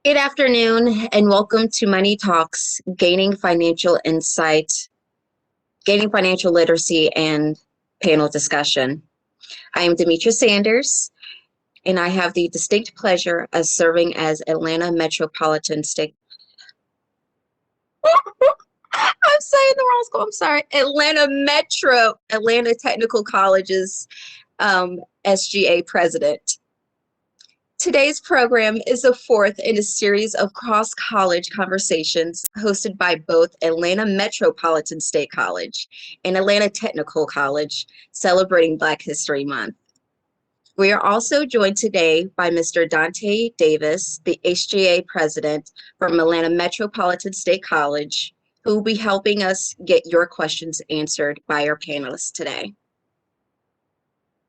Good afternoon and welcome to Money Talks, Gaining Financial Insight, Gaining Financial Literacy and Panel Discussion. I am Demetra Sanders and I have the distinct pleasure of serving as Atlanta Metropolitan State. I'm saying the wrong school, I'm sorry. Atlanta Technical College's SGA president. Today's program is the fourth in a series of cross-college conversations hosted by both Atlanta Metropolitan State College and Atlanta Technical College, celebrating Black History Month. We are also joined today by Mr. Dante Davis, the HGA president from Atlanta Metropolitan State College, who will be helping us get your questions answered by our panelists today.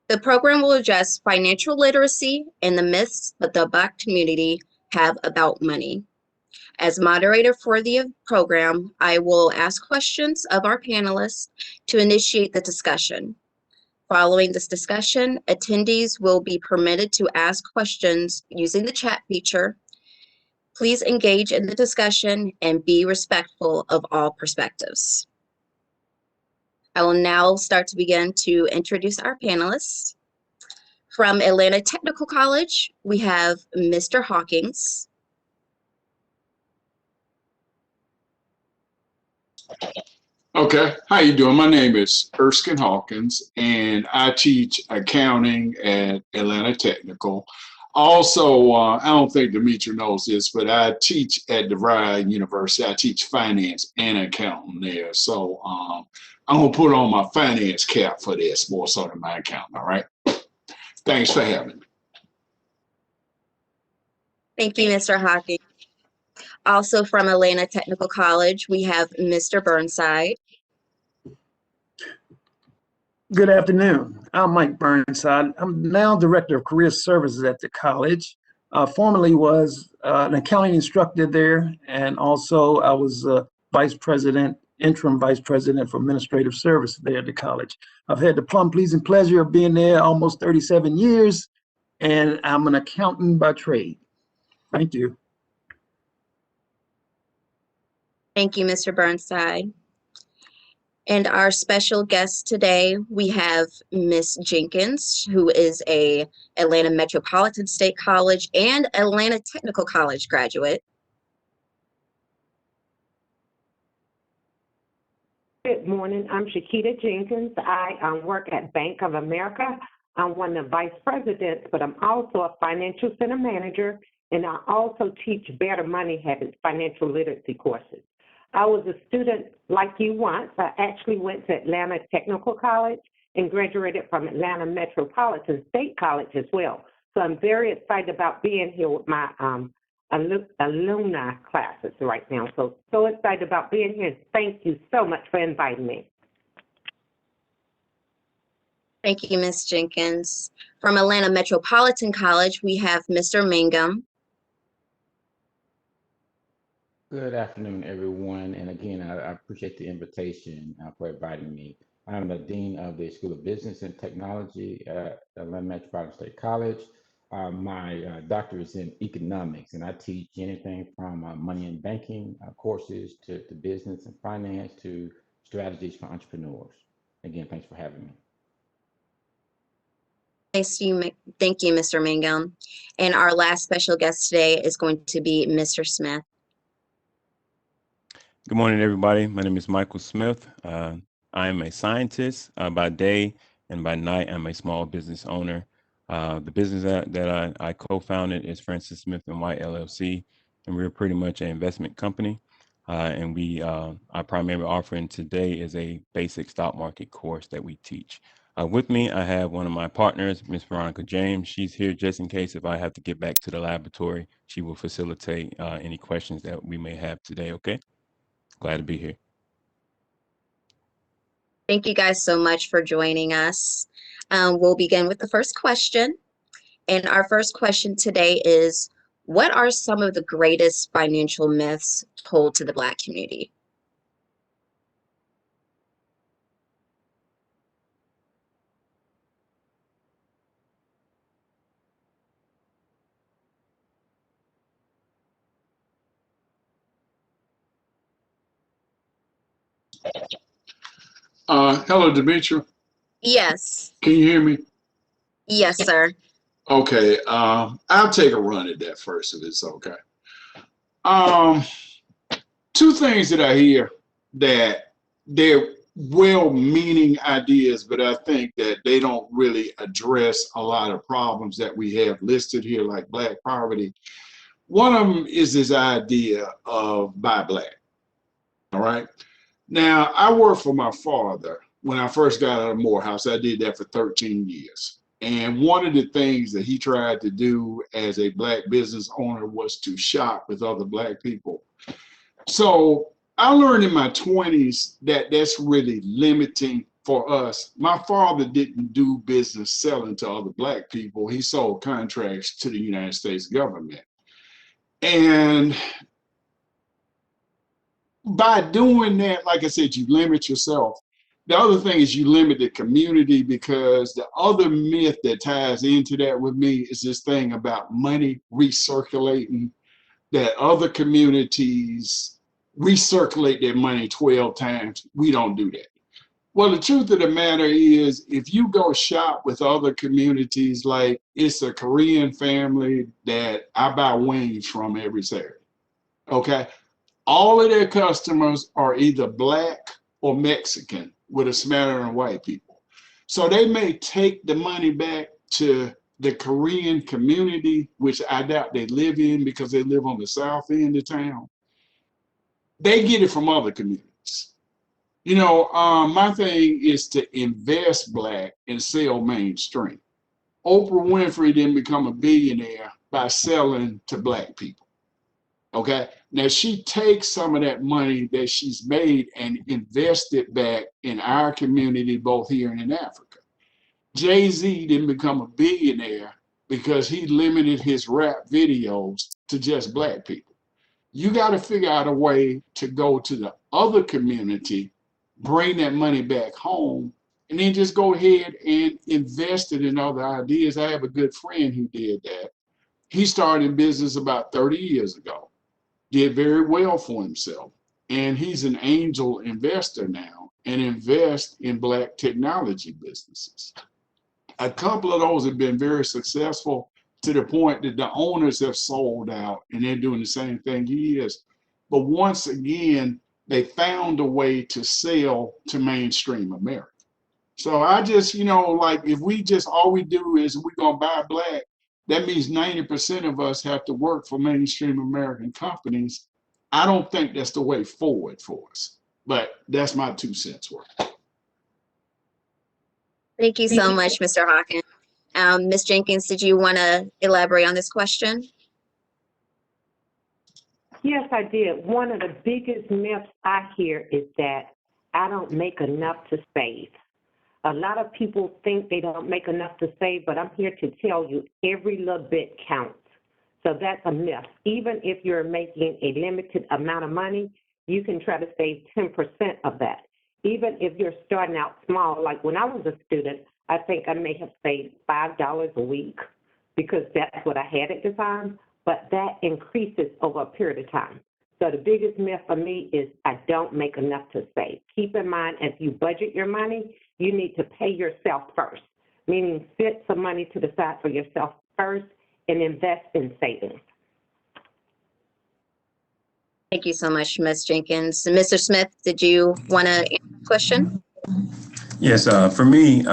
The program will address financial literacy and the myths that the Black community have about money. As moderator for the program, I will ask questions of our panelists to initiate the discussion. Following this discussion, attendees will be permitted to ask questions using the chat feature. Please engage in the discussion and be respectful of all perspectives. I will now start to begin to introduce our panelists. From Atlanta Technical College, we have Mr. Hawkins. Okay, how you doing? My name is Erskine Hawkins, and I teach accounting at Atlanta Technical. Also, I don't think Demetra knows this, but I teach at DeVry University. I teach finance and accounting there. So I'm gonna put on my finance cap for this more so than my accounting. All right. Thanks for having me. Thank you, Mr. Hawkins. Also from Atlanta Technical College, we have Mr. Burnside. Good afternoon. I'm Mike Burnside. I'm now Director of Career Services at the college. Formerly was an accounting instructor there, and also I was interim vice president for administrative services there at the college. I've had the plum pleasing pleasure of being there almost 37 years, and I'm an accountant by trade. Thank you. Thank you, Mr. Burnside. And our special guest today, we have Miss Jenkins, who is a Atlanta Metropolitan State College and Atlanta Technical College graduate. Good morning. I'm Shakita Jenkins. I work at Bank of America. I'm one of the vice presidents, but I'm also a financial center manager, and I also teach Better Money Habits financial literacy courses. I was a student like you once. I actually went to Atlanta Technical College and graduated from Atlanta Metropolitan State College as well. So I'm very excited about being here with my alumni classes right now. So excited about being here. Thank you so much for inviting me. Thank you, Ms. Jenkins. From Atlanta Metropolitan College, we have Mr. Mangum. Good afternoon, everyone. And again, I appreciate the invitation for inviting me. I'm the Dean of the School of Business and Technology at Atlanta Metropolitan State College. My doctorate is in economics, and I teach anything from money and banking courses to business and finance to strategies for entrepreneurs. Again, thanks for having me. Thank you, Mr. Mangum. And our last special guest today is going to be Mr. Smith. Good morning, everybody. My name is Michael Smith. I am a scientist by day, and by night, I'm a small business owner. The business that I co-founded is Francis Smith and White LLC, and we're pretty much an investment company. And our primary offering today is a basic stock market course that we teach. With me, I have one of my partners, Ms. Veronica James. She's here just in case if I have to get back to the laboratory, she will facilitate any questions that we may have today, okay? Glad to be here. Thank you guys so much for joining us. We'll begin with the first question. And our first question today is, what are some of the greatest financial myths told to the Black community? Hello, Demetria. Yes. Can you hear me? Yes, sir. Okay. I'll take a run at that first if it's okay. Um, Two things that I hear that they're well-meaning ideas, but I think that they don't really address a lot of problems that we have listed here, like Black poverty. One of them is this idea of buy black. All right. Now, I worked for my father when I first got out of Morehouse. I did that for 13 years. And one of the things that he tried to do as a Black business owner was to shop with other Black people. So I learned in my 20s that that's really limiting for us. My father didn't do business selling to other Black people. He sold contracts to the United States government. And by doing that, like I said, you limit yourself. The other thing is you limit the community, because the other myth that ties into that with me is this thing about money recirculating, that other communities recirculate their money 12 times. We don't do that. Well, the truth of the matter is, if you go shop with other communities, like it's a Korean family that I buy wings from every Saturday, okay? All of their customers are either Black or Mexican with a smattering of white people. So they may take the money back to the Korean community, which I doubt they live in because they live on the south end of town. They get it from other communities. You know, my thing is to invest Black and sell mainstream. Oprah Winfrey didn't become a billionaire by selling to Black people. Okay, now she takes some of that money that she's made and invests it back in our community, both here and in Africa. Jay-Z didn't become a billionaire because he limited his rap videos to just Black people. You got to figure out a way to go to the other community, bring that money back home, and then just go ahead and invest it in other ideas. I have a good friend who did that. He started in business about 30 years ago, did very well for himself, and he's an angel investor now and invests in Black technology businesses. A couple of those have been very successful, to the point that the owners have sold out and they're doing the same thing he is. But once again, they found a way to sell to mainstream America. So I just, you know, like, if we just, all we do is we're going to buy Black, that means 90% of us have to work for mainstream American companies. I don't think that's the way forward for us. But that's my 2 cents worth. Thank you so much, Mr. Hawkins. Ms. Jenkins, did you want to elaborate on this question? Yes, I did. One of the biggest myths I hear is that I don't make enough to save. A lot of people think they don't make enough to save, but I'm here to tell you every little bit counts. So that's a myth. Even if you're making a limited amount of money, you can try to save 10% of that. Even if you're starting out small, like when I was a student, I think I may have saved $5 a week because that's what I had at the time, but that increases over a period of time. So the biggest myth for me is I don't make enough to save. Keep in mind, as you budget your money, you need to pay yourself first, meaning set some money to the side for yourself first and invest in savings. Thank you so much, Ms. Jenkins. Mr. Smith, did you want to answer the question? Yes, for me,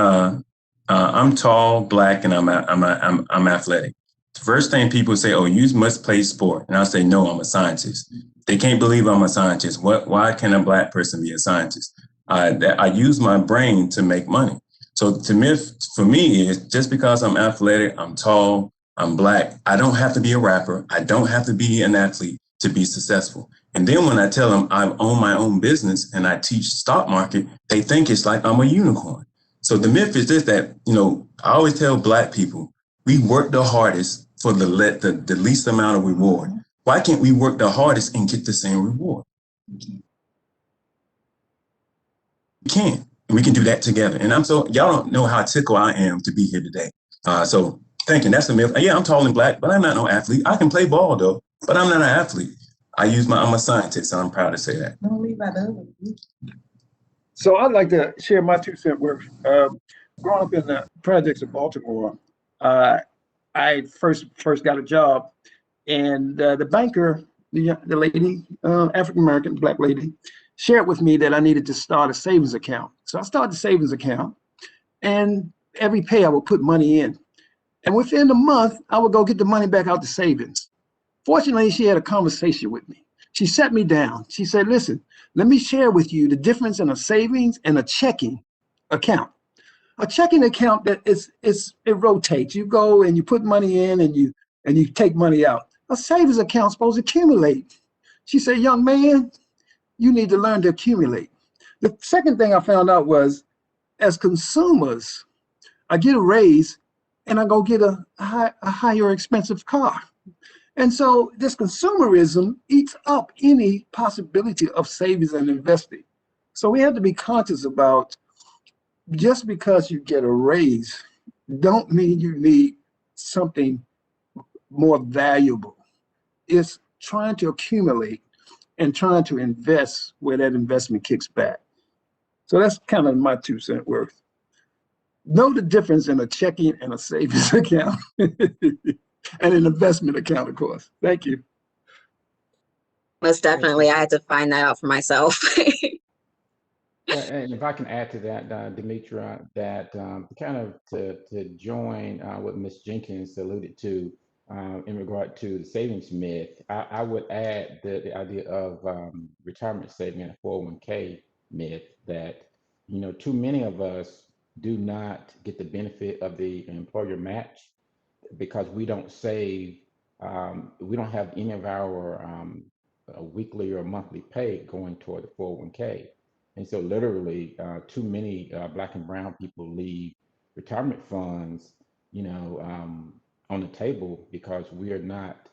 I'm tall, Black, and I'm athletic. The first thing people say, "Oh, you must play sport," and I say, "No, I'm a scientist." They can't believe I'm a scientist. Why can a Black person be a scientist? I use my brain to make money. So the myth for me is, just because I'm athletic, I'm tall, I'm Black, I don't have to be a rapper, I don't have to be an athlete to be successful. And then when I tell them I own my own business and I teach stock market, they think it's like I'm a unicorn. So the myth is this, that, you know, I always tell Black people, we work the hardest for the least amount of reward. Why can't we work the hardest and get the same reward? We can, and we can do that together. And y'all don't know how tickled I am to be here today. So thinking that's a myth. Yeah, I'm tall and Black, but I'm not no athlete. I can play ball though, but I'm not an athlete. I'm a scientist, so I'm proud to say that. Don't leave out the other. So I'd like to share my 2 cent worth. Growing up in the projects of Baltimore, I first got a job, and the banker, the lady, African American black lady, shared with me that I needed to start a savings account. So I started the savings account, and every pay I would put money in, and within a month I would go get the money back out the savings. Fortunately, she had a conversation with me. She sat me down. She said, "Listen, let me share with you the difference in a savings and a checking account. A checking account that it rotates. You go and you put money in and you take money out. A savings account is supposed to accumulate." She said, "Young man, you need to learn to accumulate." The second thing I found out was, as consumers, I get a raise and I go get a higher expensive car. And so this consumerism eats up any possibility of savings and investing. So we have to be conscious about, just because you get a raise, don't mean you need something more valuable. It's trying to accumulate and trying to invest where that investment kicks back. So that's kind of my 2 cent worth. Know the difference in a checking and a savings account and an investment account, of course. Thank you. Most definitely, I had to find that out for myself. Yeah, and if I can add to that, Demetra, that kind of to join what Ms. Jenkins alluded to in regard to the savings myth, I would add the idea of retirement saving and a 401k myth that, too many of us do not get the benefit of the employer match because we don't save, we don't have any of our weekly or monthly pay going toward the 401k. And so literally too many Black and brown people leave retirement funds, on the table because we are not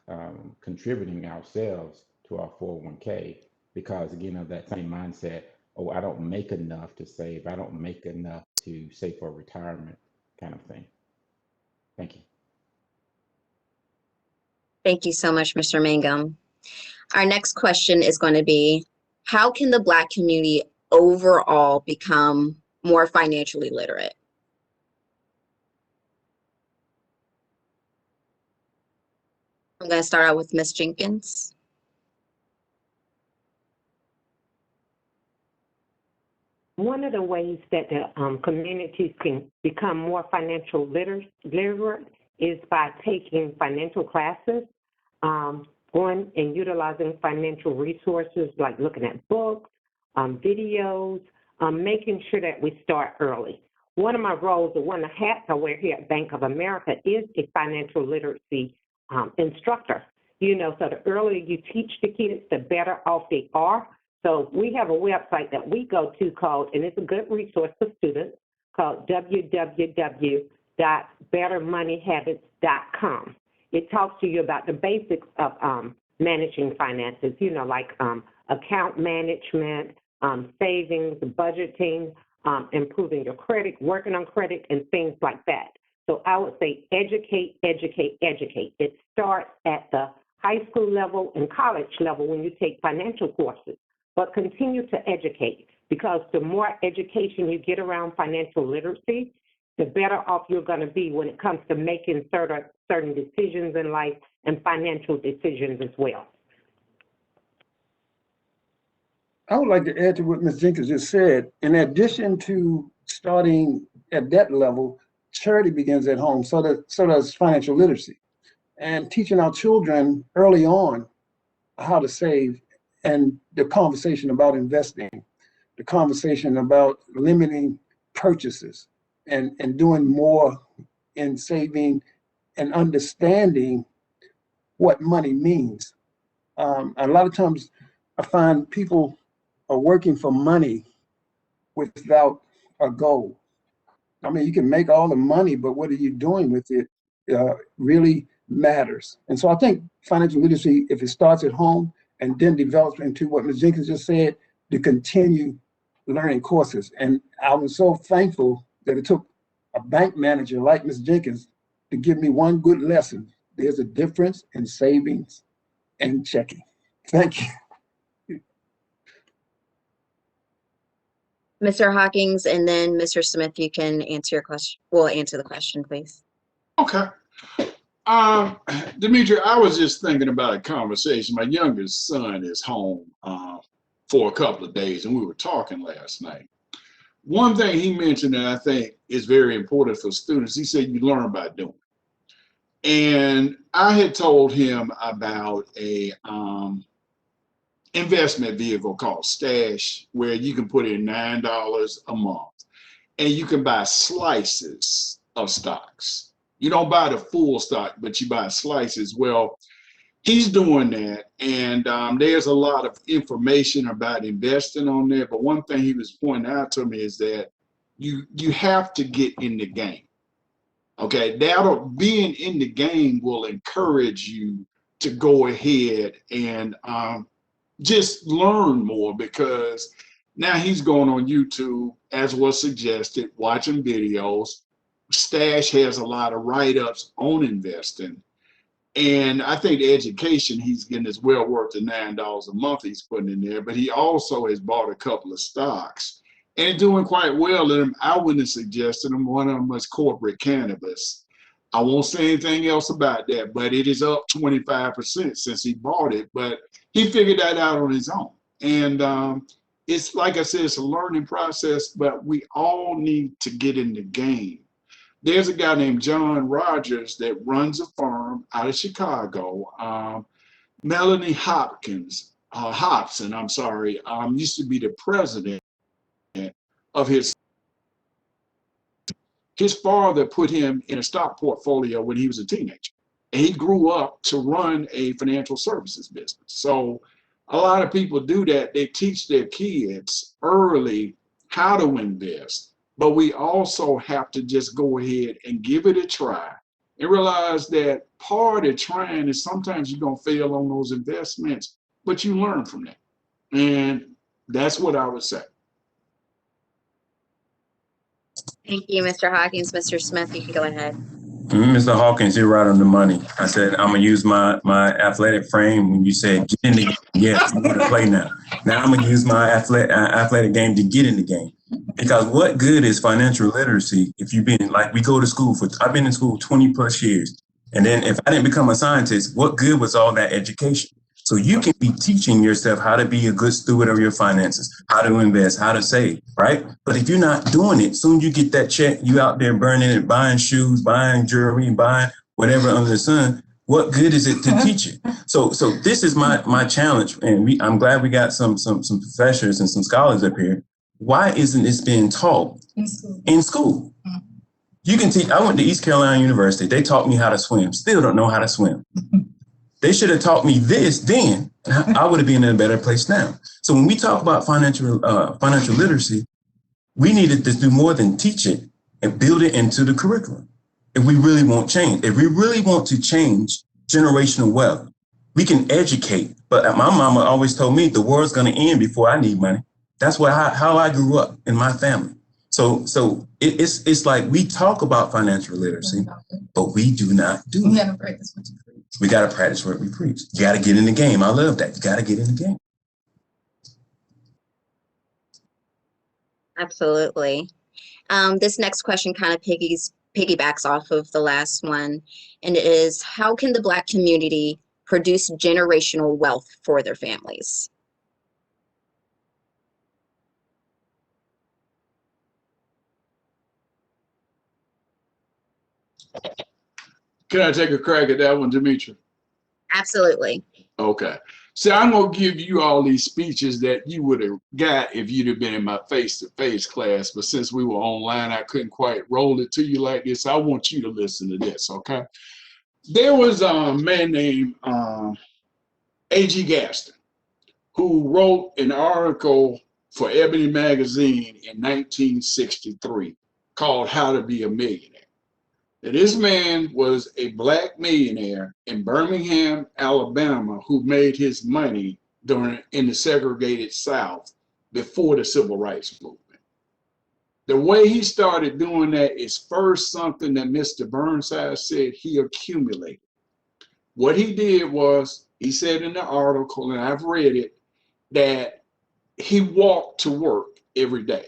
contributing ourselves to our 401k because, again, of that same mindset, oh, I don't make enough to save. I don't make enough to save for retirement kind of thing. Thank you. Thank you so much, Mr. Mangum. Our next question is going to be, how can the Black community overall become more financially literate? I'm going to start out with Ms. Jenkins. One of the ways that the communities can become more financial literate is by taking financial classes, going and utilizing financial resources like looking at books, videos, making sure that we start early. One of my roles, or one of the hats I wear here at Bank of America, is a financial literacy instructor. So the earlier you teach the kids, the better off they are. So we have a website that we go to called, and it's a good resource for students, called www.bettermoneyhabits.com. It talks to you about the basics of managing finances, like account management, savings, budgeting, improving your credit, working on credit, and things like that. So I would say educate, educate, educate. It starts at the high school level and college level when you take financial courses, but continue to educate, because the more education you get around financial literacy, the better off you're going to be when it comes to making certain decisions in life and financial decisions as well. I would like to add to what Ms. Jenkins just said. In addition to starting at that level, charity begins at home. So does financial literacy, and teaching our children early on how to save, and the conversation about investing, the conversation about limiting purchases, and doing more in saving and understanding what money means. A lot of times I find people are working for money without a goal. I mean, you can make all the money, but what are you doing with it really matters. And so I think financial literacy, if it starts at home and then develops into what Ms. Jenkins just said, to continue learning courses. And I was so thankful that it took a bank manager like Ms. Jenkins to give me one good lesson. There's a difference in savings and checking. Thank you. Mr. Hawkins, and then Mr. Smith, you can answer your question. Well, answer the question, please. Okay. Demetri, I was just thinking about a conversation. My youngest son is home for a couple of days, and we were talking last night. One thing he mentioned that I think is very important for students, he said you learn by doing. And I had told him about a investment vehicle called Stash, where you can put in $9 a month, and you can buy slices of stocks. You don't buy the full stock, but you buy slices. Well, he's doing that, and there's a lot of information about investing on there. But one thing he was pointing out to me is that you have to get in the game. Okay, being in the game will encourage you to go ahead and just learn more, because now he's going on YouTube, as was suggested, watching videos. Stash has a lot of write-ups on investing. And I think the education he's getting is well worth the $9 a month he's putting in there. But he also has bought a couple of stocks and doing quite well in them. I wouldn't have suggested them. One of them was corporate cannabis. I won't say anything else about that, but it is up 25% since he bought it. But he figured that out on his own. And it's like I said, it's a learning process, but we all need to get in the game. There's a guy named John Rogers that runs a firm out of Chicago. Melanie Hobson, used to be the president of his father put him in a stock portfolio when he was a teenager. And he grew up to run a financial services business. So a lot of people do that. They teach their kids early how to invest. But we also have to just go ahead and give it a try and realize that part of trying is sometimes you're going to fail on those investments, but you learn from that. And that's what I would say. Thank you, Mr. Hawkins. Mr. Smith, you can go ahead. Mr. Hawkins, you're right on the money. I said, I'm going to use my athletic frame when you said get in the game. Yes, I'm going to play now. Now I'm going to use my athletic game to get in the game. Because what good is financial literacy if you've been, like, we go to school I've been in school 20 plus years. And then if I didn't become a scientist, what good was all that education? So you can be teaching yourself how to be a good steward of your finances, how to invest, how to save, right? But if you're not doing it, soon you get that check, you out there burning it, buying shoes, buying jewelry, buying whatever under the sun. What good is it to teach it? So this is my challenge. And I'm glad we got some professors and some scholars up here. Why isn't this being taught in school? You can teach. I went to East Carolina University. They taught me how to swim. Still don't know how to swim. They should have taught me this then. I would have been in a better place now. So when we talk about financial literacy, we needed to do more than teach it and build it into the curriculum. If we really want change, if we really want to change generational wealth, we can educate. But my mama always told me the world's going to end before I need money. That's how I grew up in my family. So it's like we talk about financial literacy, but we do not do it. We got to practice what we preach. You got to get in the game. I love that. You got to get in the game. Absolutely. This next question kind of piggybacks off of the last one, and it is, how can the Black community produce generational wealth for their families? Can I take a crack at that one, Demetri? Absolutely. Okay. So I'm going to give you all these speeches that you would have got if you'd have been in my face-to-face class. But since we were online, I couldn't quite roll it to you like this. I want you to listen to this, okay? There was a man named A.G. Gaston who wrote an article for Ebony Magazine in 1963 called How to Be a Millionaire. Now, this man was a Black millionaire in Birmingham, Alabama, who made his money in the segregated South before the Civil Rights Movement. The way he started doing that is first something that Mr. Burnside said he accumulated. What he did was, he said in the article, and I've read it, that he walked to work every day.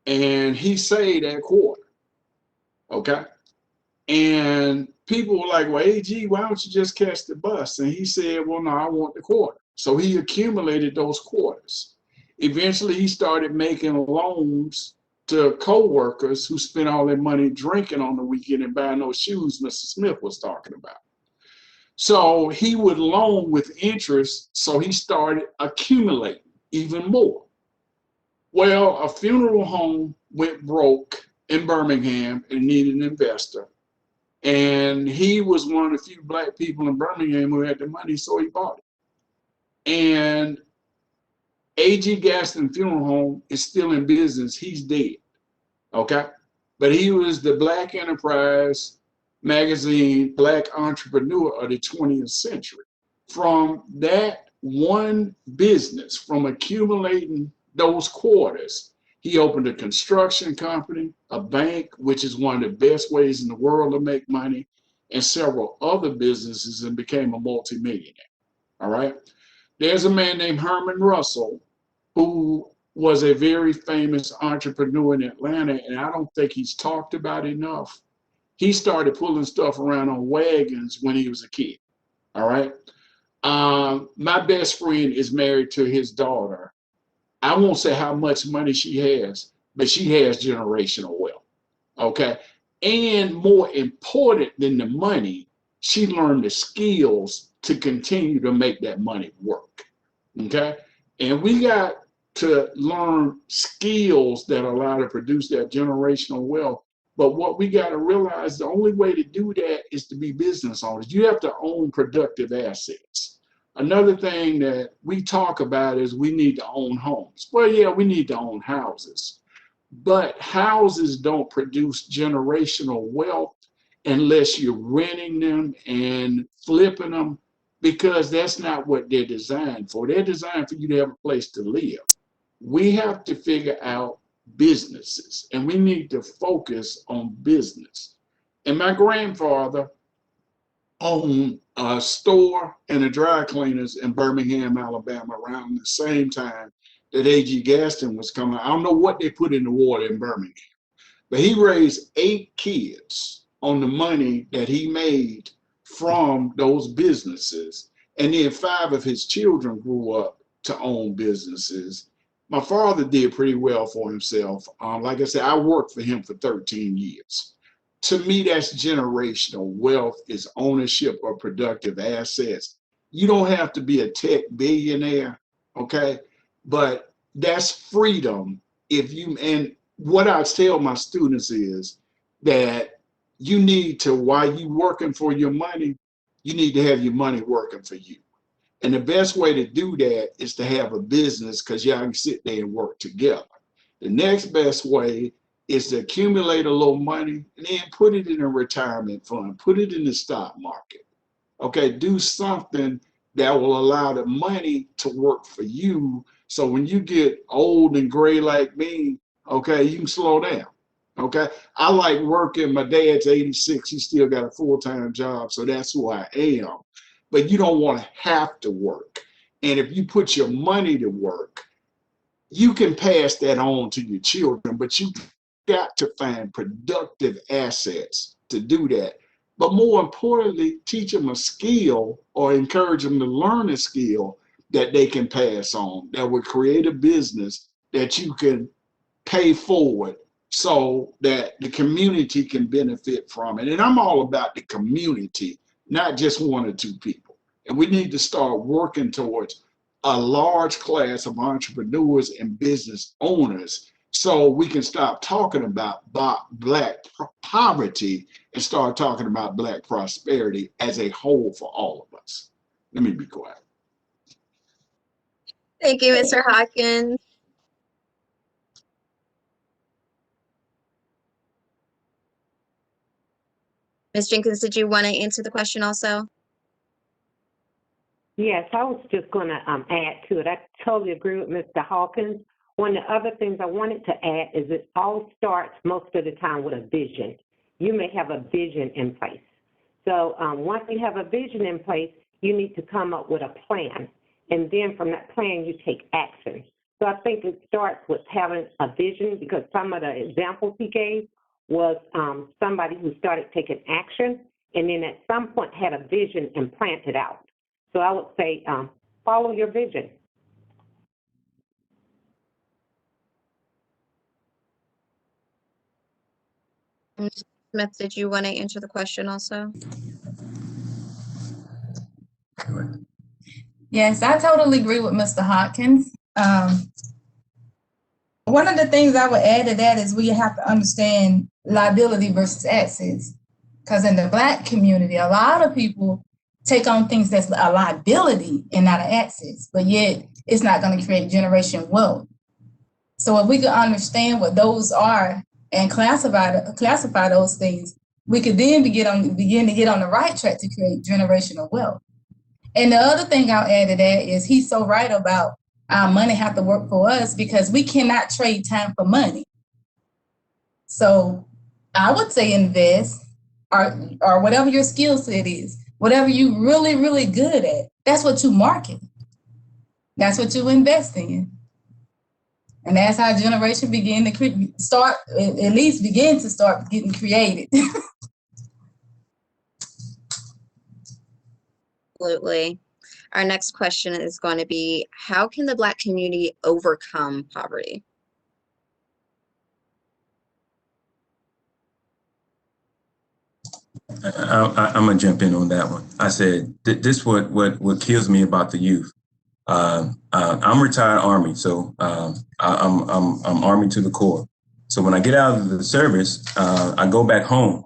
and he saved that quarter. Okay. And people were like, well, AG, why don't you just catch the bus? And he said, well, no, I want the quarter. So he accumulated those quarters. Eventually, he started making loans to co-workers who spent all their money drinking on the weekend and buying those shoes Mr. Smith was talking about. So he would loan with interest, so he started accumulating even more. Well, a funeral home went broke in Birmingham and needed an investor. And he was one of the few Black people in Birmingham who had the money, so he bought it. And A.G. Gaston Funeral Home is still in business. He's dead, okay? But he was the Black Enterprise magazine Black entrepreneur of the 20th century. From that one business, from accumulating those quarters, he opened a construction company, a bank, which is one of the best ways in the world to make money, and several other businesses, and became a multimillionaire. All right. There's a man named Herman Russell who was a very famous entrepreneur in Atlanta, and I don't think he's talked about enough. He started pulling stuff around on wagons when he was a kid. All right. My best friend is married to his daughter. I won't say how much money she has, but she has generational wealth. Okay. And more important than the money, she learned the skills to continue to make that money work. Okay. And we got to learn skills that allow to produce that generational wealth. But what we got to realize, the only way to do that is to be business owners. You have to own productive assets. Another thing that we talk about is we need to own homes. Well, yeah, we need to own houses, but houses don't produce generational wealth unless you're renting them and flipping them, because that's not what they're designed for. They're designed for you to have a place to live. We have to figure out businesses, and we need to focus on business. And my grandfather owned a store and a dry cleaners in Birmingham, Alabama, around the same time that A.G. Gaston was coming. I don't know what they put in the water in Birmingham, but he raised 8 kids on the money that he made from those businesses. And then 5 of his children grew up to own businesses. My father did pretty well for himself. Like I said, I worked for him for 13 years. To me, that's generational wealth, is ownership of productive assets. You don't have to be a tech billionaire, okay? But that's freedom. And what I tell my students is that you need to, while you working for your money, you need to have your money working for you. And the best way to do that is to have a business, because y'all can sit there and work together. The next best way is to accumulate a little money and then put it in a retirement fund, put it in the stock market. Okay, do something that will allow the money to work for you. So when you get old and gray like me, okay, you can slow down. Okay, I like working. My dad's 86, he still got a full-time job, so that's who I am. But you don't want to have to work. And if you put your money to work, you can pass that on to your children, but you got to find productive assets to do that. But more importantly, teach them a skill or encourage them to learn a skill that they can pass on, that will create a business that you can pay forward so that the community can benefit from it. And I'm all about the community, not just 1 or 2 people. And we need to start working towards a large class of entrepreneurs and business owners, so we can stop talking about Black poverty and start talking about Black prosperity as a whole for all of us. Let me be quiet. Thank you, Mr. Hawkins. Ms. Jenkins, did you want to answer the question also? Yes, I was just going to add to it. I totally agree with Mr. Hawkins. One of the other things I wanted to add is it all starts most of the time with a vision. You may have a vision in place. So once you have a vision in place, you need to come up with a plan. And then from that plan, you take action. So I think it starts with having a vision, because some of the examples he gave was somebody who started taking action and then at some point had a vision and planned it out. So I would say follow your vision. Smith, did you want to answer the question also? Yes, I totally agree with Mr. Hopkins. One of the things I would add to that is we have to understand liability versus assets. Because in the Black community, a lot of people take on things that's a liability and not an asset, but yet it's not going to create generation wealth. So if we could understand what those are and classify those things, we could then begin to get on the right track to create generational wealth. And the other thing I'll add to that is he's so right about our money have to work for us, because we cannot trade time for money. So I would say invest, or whatever your skill set is, whatever you really, really good at, that's what you market. That's what you invest in. And that's how generation begin to begin to start getting created. Absolutely. Our next question is going to be, how can the Black community overcome poverty? I'm gonna jump in on that one. I said this what kills me about the youth. I'm retired Army, so I'm Army to the core. So when I get out of the service, I go back home,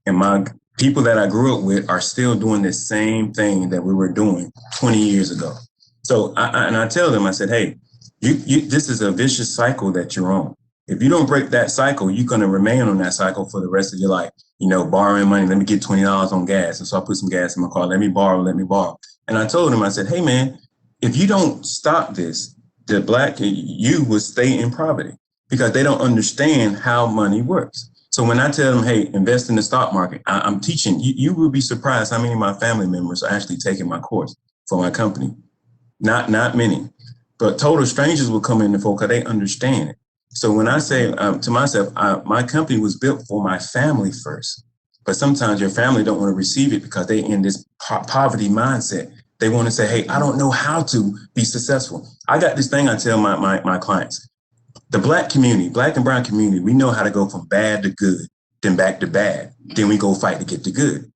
and my people that I grew up with are still doing the same thing that we were doing 20 years ago. So I tell them, I said, hey, this is a vicious cycle that you're on. If you don't break that cycle, you're going to remain on that cycle for the rest of your life. You know, borrowing money, let me get $20 on gas. And so I put some gas in my car, let me borrow. And I told him, I said, hey, man, if you don't stop this, the Black youth will stay in poverty because they don't understand how money works. So when I tell them, hey, invest in the stock market, I'm teaching, you will be surprised how many of my family members are actually taking my course for my company. Not many, but total strangers will come in the fold because they understand it. So when I say to myself, my company was built for my family first, but sometimes your family don't want to receive it because they're in this poverty mindset. They want to say, hey, I don't know how to be successful. I got this thing I tell my clients. The Black community, Black and brown community, we know how to go from bad to good, then back to bad. Then we go fight to get to good.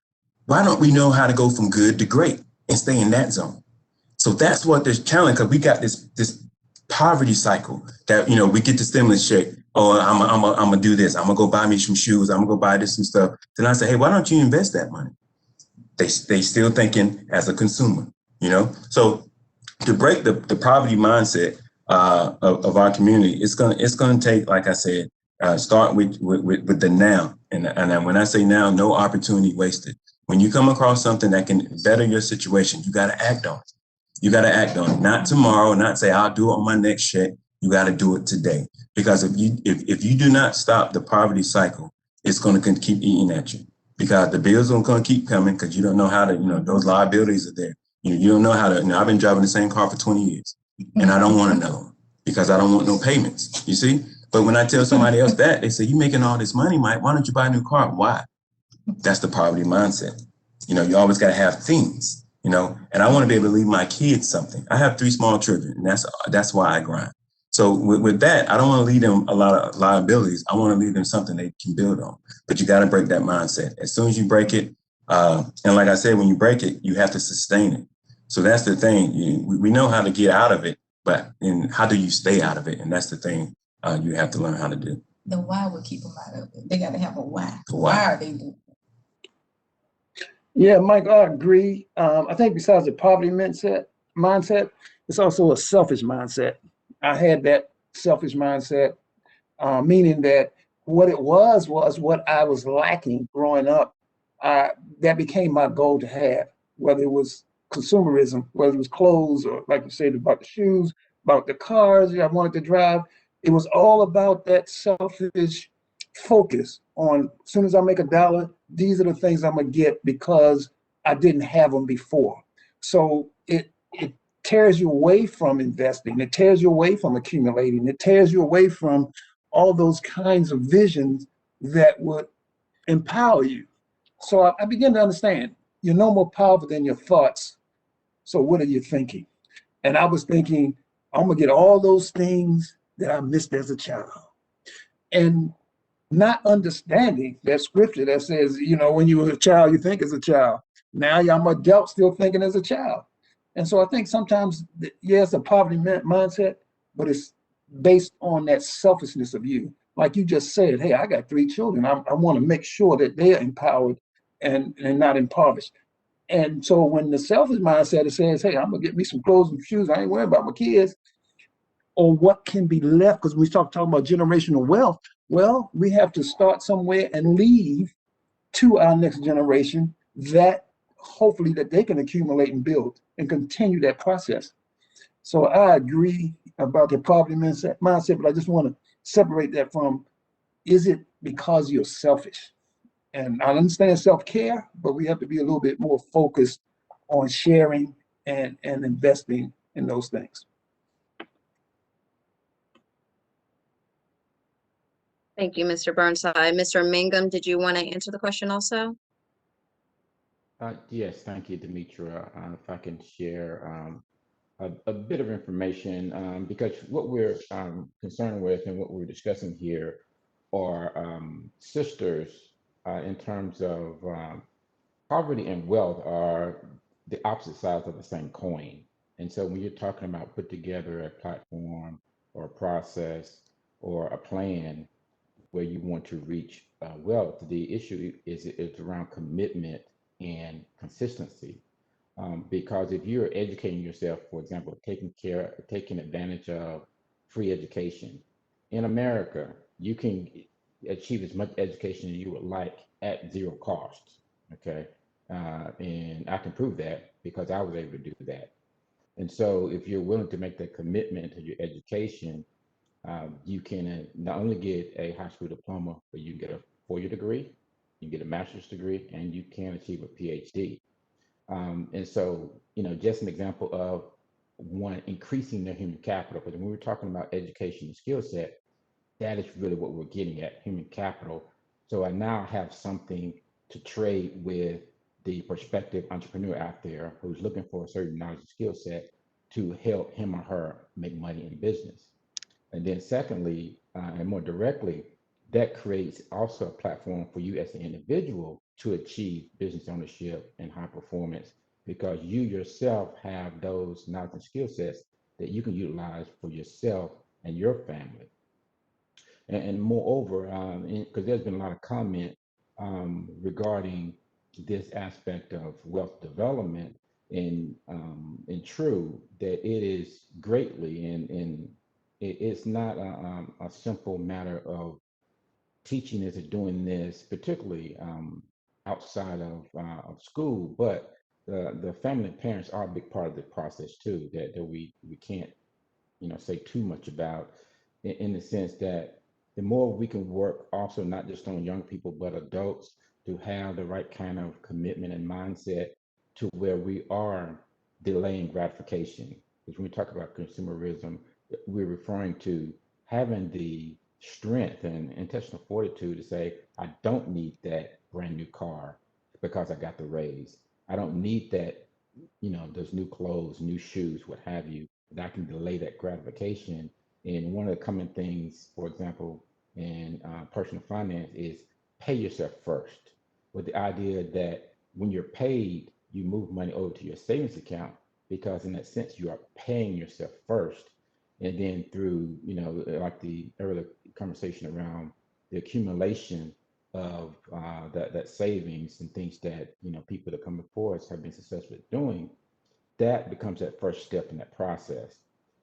Why don't we know how to go from good to great and stay in that zone? So that's what this challenge, because we got this poverty cycle that, you know, we get the stimulus check. Oh, I'm gonna do this. I'm gonna go buy me some shoes. I'm gonna go buy this and stuff. Then I say, hey, why don't you invest that money? They still thinking as a consumer, you know? So to break the poverty mindset of our community, it's gonna take, like I said, start with the now. And when I say now, no opportunity wasted. When you come across something that can better your situation, you gotta act on it. You gotta act on it. Not tomorrow, not say I'll do it on my next check. You gotta do it today. Because if you do not stop the poverty cycle, it's gonna keep eating at you. Because the bills are gonna keep coming because you don't know how to, you know, those liabilities are there. You don't know how to, you know, I've been driving the same car for 20 years and I don't want another one because I don't want no payments, you see? But when I tell somebody else that, they say, you making all this money, Mike, why don't you buy a new car? Why? That's the poverty mindset. You know, you always gotta have things, you know, and I wanna be able to leave my kids something. I have 3 small children and that's why I grind. So with that, I don't wanna leave them a lot of liabilities. I wanna leave them something they can build on, but you gotta break that mindset. As soon as you break it, and like I said, when you break it, you have to sustain it. So that's the thing. We know how to get out of it, but how do you stay out of it? And that's the thing you have to learn how to do. The why would keep them out of it. They got to have a why. Why? Why are they doing it? Yeah, Mike, I agree. I think besides the poverty mindset, it's also a selfish mindset. I had that selfish mindset, meaning that what it was what I was lacking growing up. That became my goal to have, whether it was consumerism, whether it was clothes, or like you said, about the shoes, about the cars I wanted to drive. It was all about that selfish focus on, as soon as I make $1, these are the things I'm gonna get because I didn't have them before. So it tears you away from investing. It tears you away from accumulating. It tears you away from all those kinds of visions that would empower you. So I began to understand you're no more powerful than your thoughts. So what are you thinking? And I was thinking, I'm gonna get all those things that I missed as a child. And not understanding that scripture that says, you know, when you were a child, you think as a child. Now I'm an adult still thinking as a child. And so I think sometimes, yes, a poverty mindset, but it's based on that selfishness of you. Like you just said, hey, I got 3 children. I want to make sure that they're empowered and not impoverished. And so when the selfish mindset it says, hey, I'm gonna get me some clothes and shoes, I ain't worried about my kids, or what can be left, because we start talking about generational wealth. Well, we have to start somewhere and leave to our next generation that hopefully that they can accumulate and build and continue that process. So I agree about the poverty mindset, but I just want to separate that from, is it because you're selfish? And I understand self-care, but we have to be a little bit more focused on sharing and investing in those things. Thank you, Mr. Burnside. Mr. Mangum, did you want to answer the question also? Yes, thank you, Demetra. If I can share a bit of information, because what we're concerned with and what we're discussing here are sisters in terms of poverty and wealth are the opposite sides of the same coin. And so when you're talking about put together a platform or a process or a plan where you want to reach wealth, the issue is it's around commitment and consistency. Because if you're educating yourself, for example, taking advantage of free education in America, you can achieve as much education as you would like at zero cost. Okay, and I can prove that because I was able to do that. And so, if you're willing to make that commitment to your education, you can not only get a high school diploma, but you can get a 4-year degree, you can get a master's degree, and you can achieve a PhD. And so, you know, just an example of one increasing their human capital. But when we're talking about education and skill set, that is really what we're getting at, human capital. So I now have something to trade with the prospective entrepreneur out there who's looking for a certain knowledge and skill set to help him or her make money in business. And then secondly, and more directly, that creates also a platform for you as an individual to achieve business ownership and high performance because you yourself have those knowledge and skill sets that you can utilize for yourself and your family. And moreover, because there's been a lot of comment regarding this aspect of wealth development, and true that it is greatly, and it's not a simple matter of teaching this or doing this, particularly outside of school, but the family and parents are a big part of the process too, that we can't, you know, say too much about in the sense that the more we can work also not just on young people, but adults to have the right kind of commitment and mindset to where we are delaying gratification. Because when we talk about consumerism, we're referring to having the strength and intentional fortitude to say, I don't need that brand new car because I got the raise. I don't need that, you know, those new clothes, new shoes, what have you, that I can delay that gratification. And one of the common things, for example, in personal finance is pay yourself first, with the idea that when you're paid, you move money over to your savings account because in that sense, you are paying yourself first. And then through, you know, like the earlier conversation around the accumulation of that savings and things that, you know, people that come before us have been successful at doing, that becomes that first step in that process.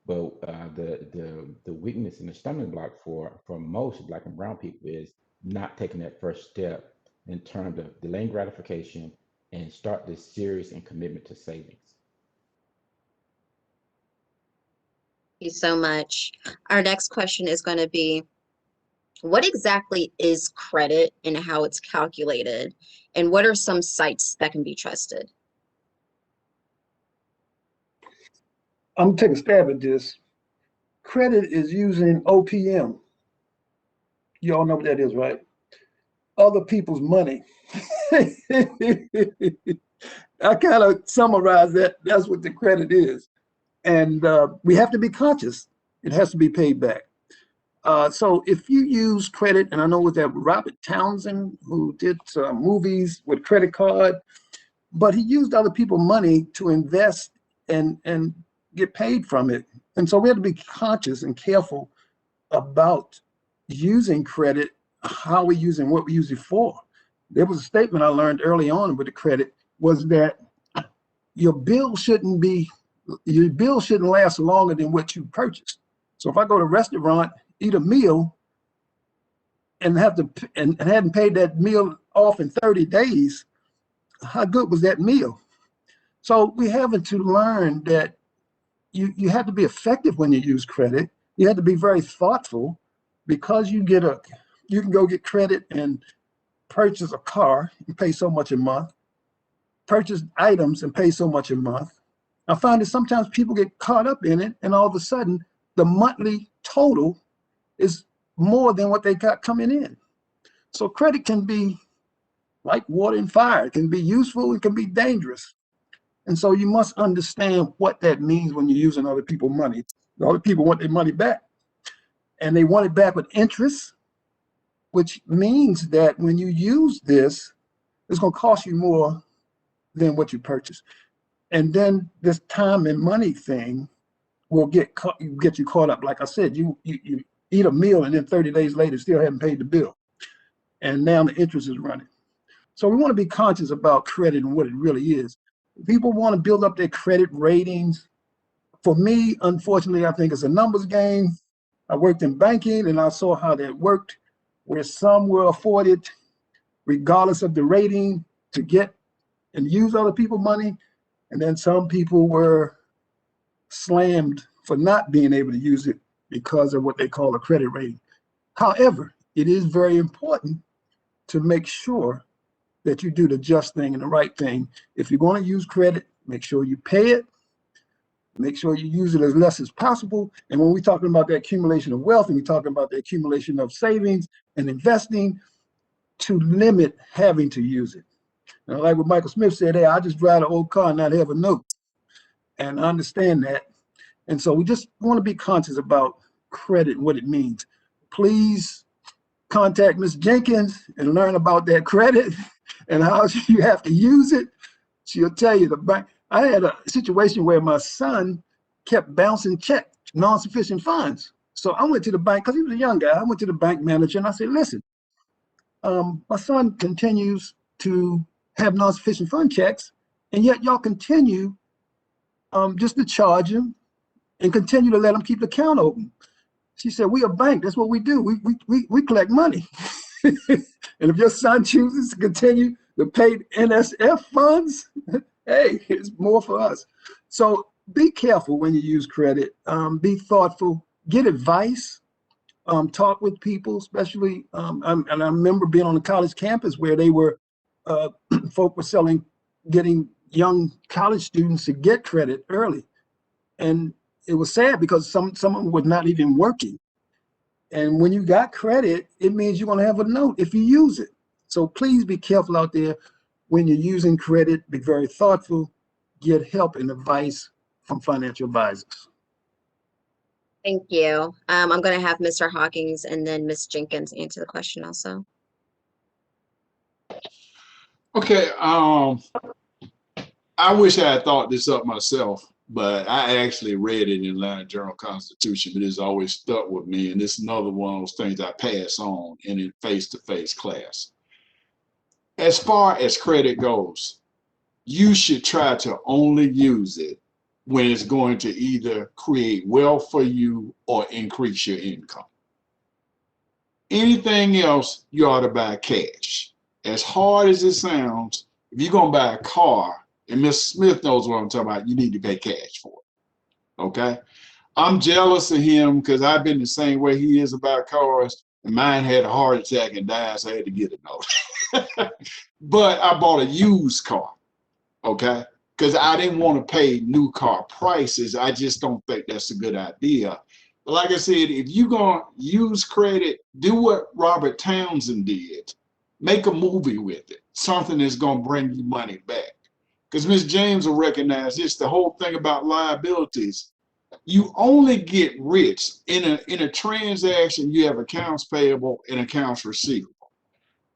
But the weakness and the stumbling block for most Black and brown people is not taking that first step in terms of delaying gratification and start this series and commitment to savings. Thank you so much. Our next question is going to be, what exactly is credit and how it's calculated? And what are some sites that can be trusted? I'm gonna take a stab at this. Credit is using OPM. You all know what that is, right? Other people's money. I kind of summarize that. That's what the credit is. And we have to be conscious. It has to be paid back. So if you use credit, and I know with that Robert Townsend, who did movies with credit card, but he used other people's money to invest and get paid from it. And so we have to be conscious and careful about using credit, how we use it, and what we use it for. There was a statement I learned early on with the credit was that your bill shouldn't last longer than what you purchased. So if I go to a restaurant, eat a meal, and hadn't paid that meal off in 30 days, how good was that meal? So we having to learn that you have to be effective when you use credit. You have to be very thoughtful, because you can go get credit and purchase a car and pay so much a month, purchase items and pay so much a month. I find that sometimes people get caught up in it, and all of a sudden the monthly total is more than what they got coming in. So credit can be like water and fire. It can be useful, it can be dangerous. And so you must understand what that means when you're using other people's money. Other people want their money back, and they want it back with interest, which means that when you use this, it's going to cost you more than what you purchased. And then this time and money thing will get you caught up. Like I said, you eat a meal, and then 30 days later still haven't paid the bill, and now the interest is running. So we want to be conscious about credit and what it really is. People want to build up their credit ratings. For me, unfortunately, I think it's a numbers game. I worked in banking, and I saw how that worked, where some were afforded, regardless of the rating, to get and use other people's money, and then some people were slammed for not being able to use it because of what they call a credit rating. However, it is very important to make sure that you do the just thing and the right thing. If you're going to use credit, make sure you pay it. Make sure you use it as less as possible. And when we're talking about the accumulation of wealth, and we're talking about the accumulation of savings and investing, to limit having to use it. Now, like what Michael Smith said, hey, I just drive an old car and not have a note. And I understand that. And so we just want to be conscious about credit and what it means. Please contact Ms. Jenkins and learn about that credit and how you have to use it. She'll tell you the bank. I had a situation where my son kept bouncing check, non-sufficient funds. So I went to the bank, because he was a young guy. I went to the bank manager and I said, listen, my son continues to have non-sufficient fund checks, and yet y'all continue just to charge him and continue to let him keep the account open. She said, we a bank, that's what we do. We collect money. And if your son chooses to continue to pay NSF funds, hey, it's more for us. So be careful when you use credit. Be thoughtful, get advice, talk with people, especially, and I remember being on the college campus where they were, folk were getting young college students to get credit early. And it was sad because some of them were not even working. And when you got credit, it means you're going to have a note if you use it. So please be careful out there when you're using credit. Be very thoughtful. Get help and advice from financial advisors. Thank you. I'm going to have Mr. Hawkins and then Ms. Jenkins answer the question also. Okay. I wish I had thought this up myself, but I actually read it in Atlanta Journal-Constitution, but it's always stuck with me. And it's another one of those things I pass on in face-to-face class. As far as credit goes, you should try to only use it when it's going to either create wealth for you or increase your income. Anything else, you ought to buy cash. As hard as it sounds, if you're going to buy a car, and Ms. Smith knows what I'm talking about, you need to pay cash for it, okay? I'm jealous of him because I've been the same way he is about cars, and mine had a heart attack and died, so I had to get it note. But I bought a used car, okay? because I didn't want to pay new car prices. I just don't think that's a good idea. But like I said, if you're going to use credit, do what Robert Townsend did. Make a movie with it, something that's going to bring you money back. Because Ms. James will recognize this, the whole thing about liabilities. You only get rich in a transaction. You have accounts payable and accounts receivable.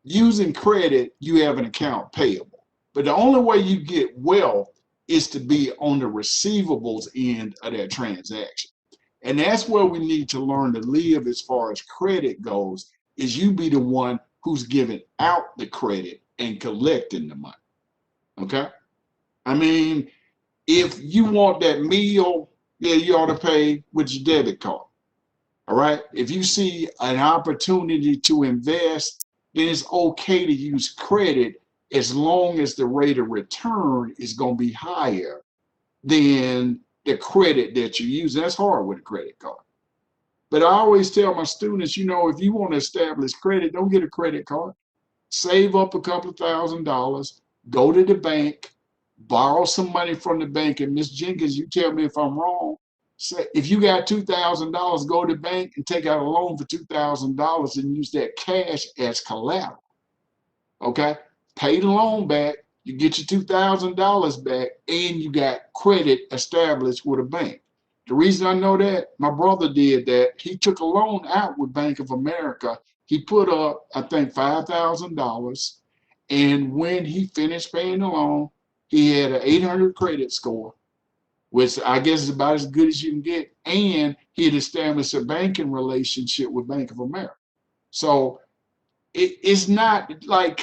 Using credit, you have an account payable. But the only way you get wealth is to be on the receivables end of that transaction. And that's where we need to learn to live as far as credit goes, is you be the one who's giving out the credit and collecting the money. Okay? I mean, if you want that meal, yeah, you ought to pay with your debit card. All right? If you see an opportunity to invest, then it's okay to use credit as long as the rate of return is going to be higher than the credit that you use. That's hard with a credit card. But I always tell my students, you know, if you want to establish credit, don't get a credit card. Save up a couple of $1,000s, go to the bank, borrow some money from the bank. And Ms. Jenkins, you tell me if I'm wrong. Say, if you got $2,000, go to the bank and take out a loan for $2,000 and use that cash as collateral. Okay? Pay the loan back, you get your $2,000 back, and you got credit established with a bank. The reason I know that, my brother did that. He took a loan out with Bank of America. He put up, I think, $5,000. And when he finished paying the loan, he had an 800 credit score, which I guess is about as good as you can get. And he had established a banking relationship with Bank of America. So it's not like,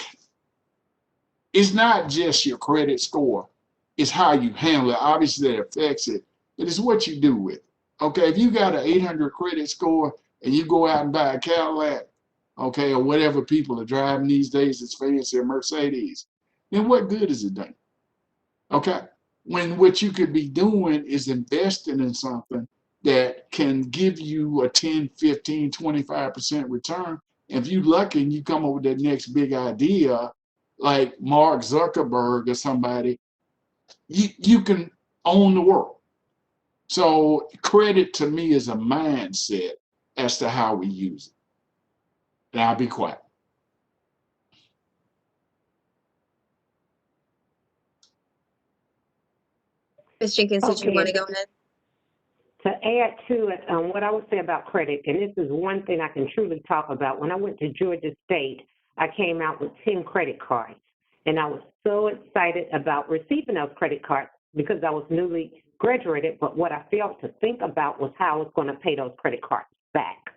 it's not just your credit score. It's how you handle it. Obviously, that affects it, but it's what you do with it. Okay, if you got an 800 credit score and you go out and buy a Cadillac, okay, or whatever people are driving these days, it's fancy, a Mercedes, then what good is it done? Okay, when what you could be doing is investing in something that can give you a 10, 15, 25% return. If you're lucky and you come up with that next big idea, like Mark Zuckerberg or somebody, you can own the world. So credit to me is a mindset as to how we use it. And I'll be quiet. Ms. Jenkins, did you Okay. want to go ahead? To add to it, what I would say about credit, and this is one thing I can truly talk about. When I went to Georgia State, I came out with 10 credit cards, and I was so excited about receiving those credit cards because I was newly graduated, but what I failed to think about was how I was going to pay those credit cards back.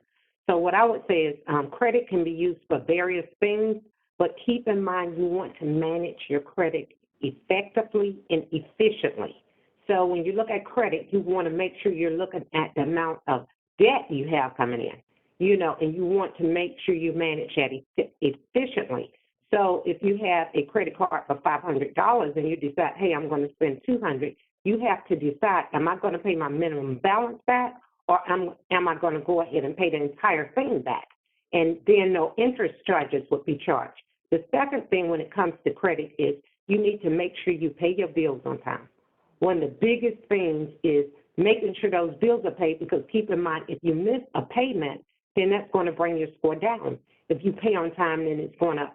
So what I would say is credit can be used for various things, but keep in mind you want to manage your credit effectively and efficiently. So when you look at credit, you want to make sure you're looking at the amount of debt you have coming in, you know, and you want to make sure you manage that efficiently. So if you have a credit card for $500 and you decide, hey, I'm going to spend $200, you have to decide, am I going to pay my minimum balance back, or am I going to go ahead and pay the entire thing back? And then no interest charges would be charged. The second thing when it comes to credit is you need to make sure you pay your bills on time. One of the biggest things is making sure those bills are paid, because keep in mind, if you miss a payment, then that's going to bring your score down. If you pay on time, then it's going to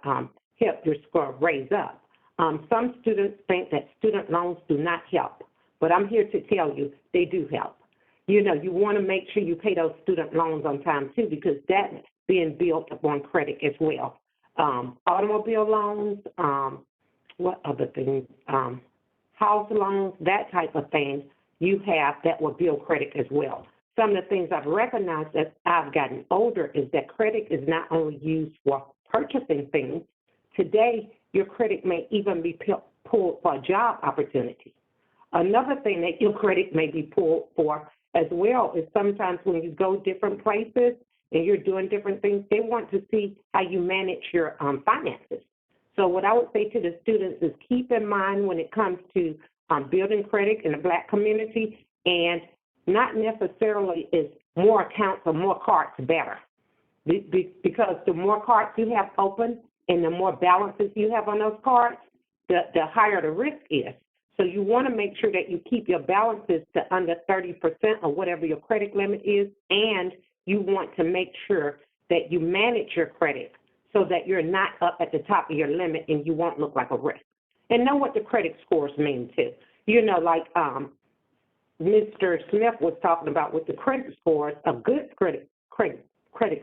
help your score raise up. Some students think that student loans do not help, but I'm here to tell you they do help. You know, you want to make sure you pay those student loans on time too, because that's being built upon credit as well. Automobile loans, what other things? House loans, that type of thing you have that will build credit as well. Some of the things I've recognized as I've gotten older is that credit is not only used for purchasing things. Today, your credit may even be pulled for a job opportunity. Another thing that your credit may be pulled for as well is sometimes when you go different places and you're doing different things, they want to see how you manage your finances. So what I would say to the students is keep in mind when it comes to building credit in the Black community, and not necessarily is more accounts or more cards better. Because the more cards you have open and the more balances you have on those cards, the higher the risk is. So you want to make sure that you keep your balances to under 30% or whatever your credit limit is, and you want to make sure that you manage your credit so that you're not up at the top of your limit and you won't look like a risk. And know what the credit scores mean too. You know, like Mr. Smith was talking about with the credit scores, a good credit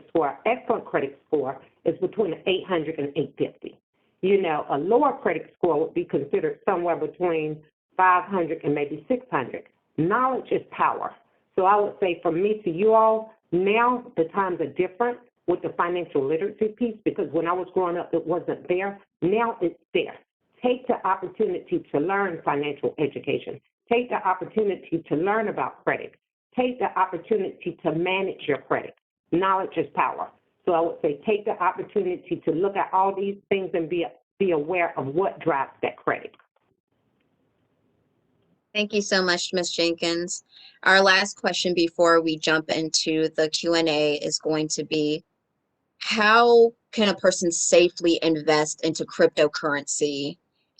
score, excellent credit score is between 800 and 850. You know, a lower credit score would be considered somewhere between 500 and maybe 600. Knowledge is power. So I would say from me to you all, now the times are different with the financial literacy piece, because when I was growing up, it wasn't there. Now it's there. Take the opportunity to learn financial education. Take the opportunity to learn about credit. Take the opportunity to manage your credit. Knowledge is power. So I would say take the opportunity to look at all these things and be aware of what drives that credit. Thank you so much, Ms. Jenkins. Our last question before we jump into the Q&A is going to be, how can a person safely invest into cryptocurrency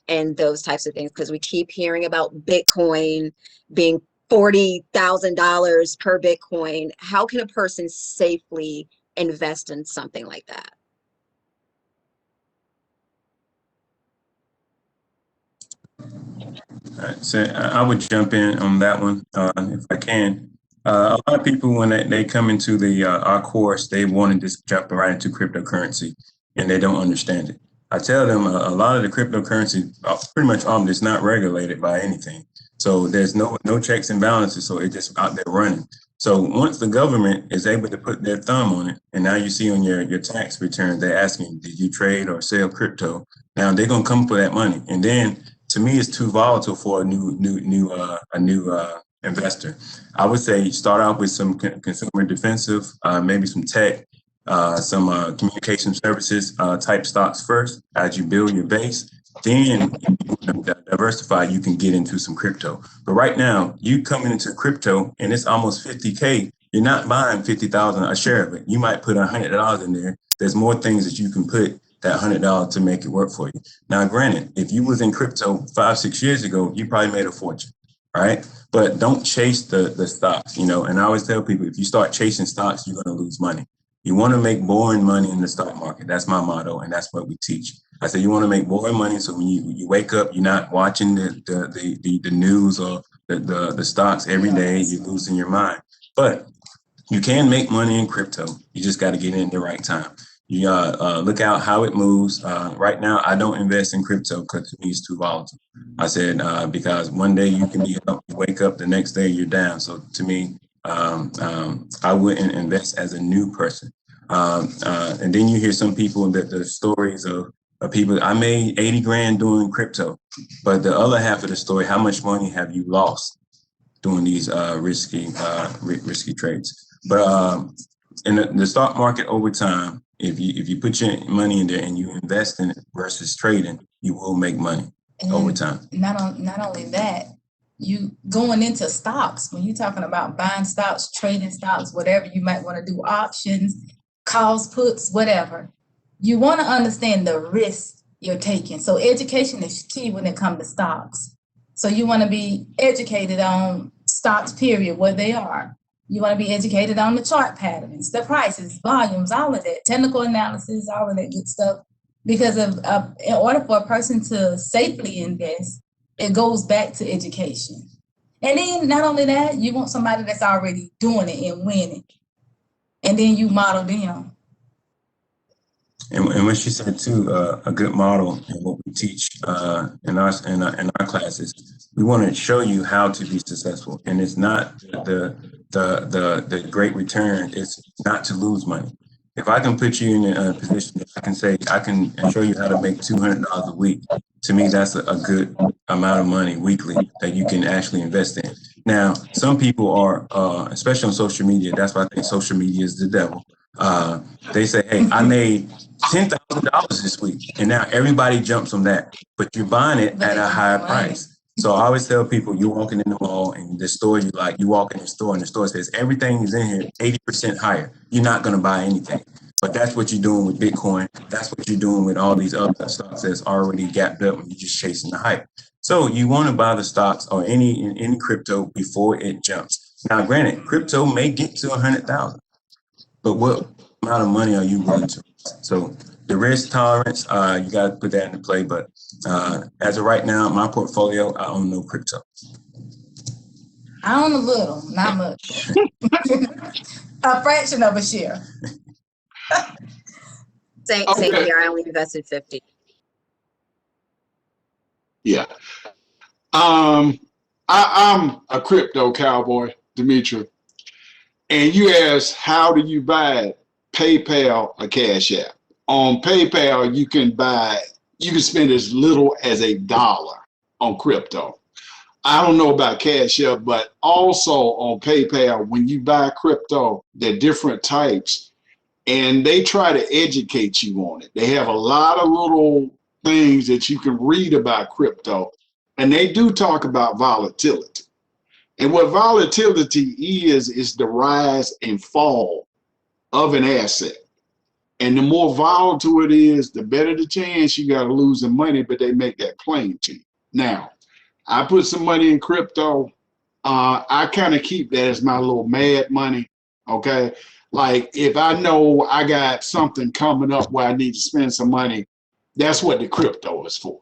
and those types of things? Because we keep hearing about Bitcoin being $40,000 per Bitcoin. How can a person safely invest in something like that? All right, so I would jump in on that one if I can. A lot of people, when they come into our course, they want to just jump right into cryptocurrency, and they don't understand it. I tell them a lot of the cryptocurrency, pretty much all of it, is not regulated by anything. So there's no checks and balances, so it's just out there running. So once the government is able to put their thumb on it, and now you see on your tax return, they're asking, did you trade or sell crypto? Now they're gonna come for that money, and then to me, it's too volatile for a new investor. I would say start out with some consumer defensive, maybe some tech, some communication services type stocks first. As you build your base, then diversify, you can get into some crypto. But right now, you coming into crypto and it's almost 50K. You're not buying 50,000 a share of it. You might put $100 in there. There's more things that you can put that $100 to make it work for you. Now, granted, if you was in crypto 5-6 years ago, you probably made a fortune, right? But don't chase the stocks, you know. And I always tell people, if you start chasing stocks, you're going to lose money. You want to make boring money in the stock market. That's my motto, and that's what we teach. I say you want to make boring money, so when you wake up, you're not watching the news or the stocks every day. You're losing your mind. But you can make money in crypto. You just got to get in at the right time. You look out how it moves. Right now, I don't invest in crypto because to me it's too volatile. I said because one day you can be up, you wake up, the next day you're down. So to me, I wouldn't invest as a new person. And then you hear some people that the stories of people. I made 80 grand doing crypto, but the other half of the story, how much money have you lost doing these risky trades? But in the stock market over time, if you put your money in there and you invest in it versus trading, you will make money over time. Not only that, you going into stocks, when you're talking about buying stocks, trading stocks, whatever, you might want to do options, calls, puts, whatever. You want to understand the risk you're taking. So education is key when it comes to stocks. So you want to be educated on stocks, period, what they are. You want to be educated on the chart patterns, the prices, volumes, all of that, technical analysis, all of that good stuff. Because in order for a person to safely invest, it goes back to education. And then not only that, you want somebody that's already doing it and winning. And then you model them. And what she said too, a good model and what we teach in our classes, we want to show you how to be successful. And it's not the great return. It's not to lose money. If I can put you in a position that I can say I can show you how to make $200 a week, to me that's a good amount of money weekly that you can actually invest in. Now, some people are, especially on social media, that's why I think social media is the devil. They say, hey, I made $10,000 this week, and now everybody jumps on that, but you're buying it at a higher price. So I always tell people, you're walking in the mall and the store you like, you walk in the store and the store says everything is in here 80% higher. You're not going to buy anything. But that's what you're doing with Bitcoin. That's what you're doing with all these other stocks that's already gapped up and you're just chasing the hype. So you want to buy the stocks or any crypto before it jumps. Now, granted, crypto may get to 100,000, but what amount of money are you willing to risk? So the risk tolerance, you got to put that into play. But as of right now, my portfolio, I own no crypto. I own a little, not much. A fraction of a share. Same Okay. here. I only invested 50. Yeah. I'm a crypto cowboy, Demetra. And you asked, how do you buy it? PayPal or Cash App. On PayPal, you can spend as little as $1 on crypto. I don't know about Cash App, but also on PayPal, when you buy crypto, there are different types, and they try to educate you on it. They have a lot of little things that you can read about crypto, and they do talk about volatility. And what volatility is the rise and fall of an asset. And the more volatile it is, the better the chance you got of losing money, but they make that plain to you. Now, I put some money in crypto. I kind of keep that as my little mad money. Okay. Like if I know I got something coming up where I need to spend some money, that's what the crypto is for.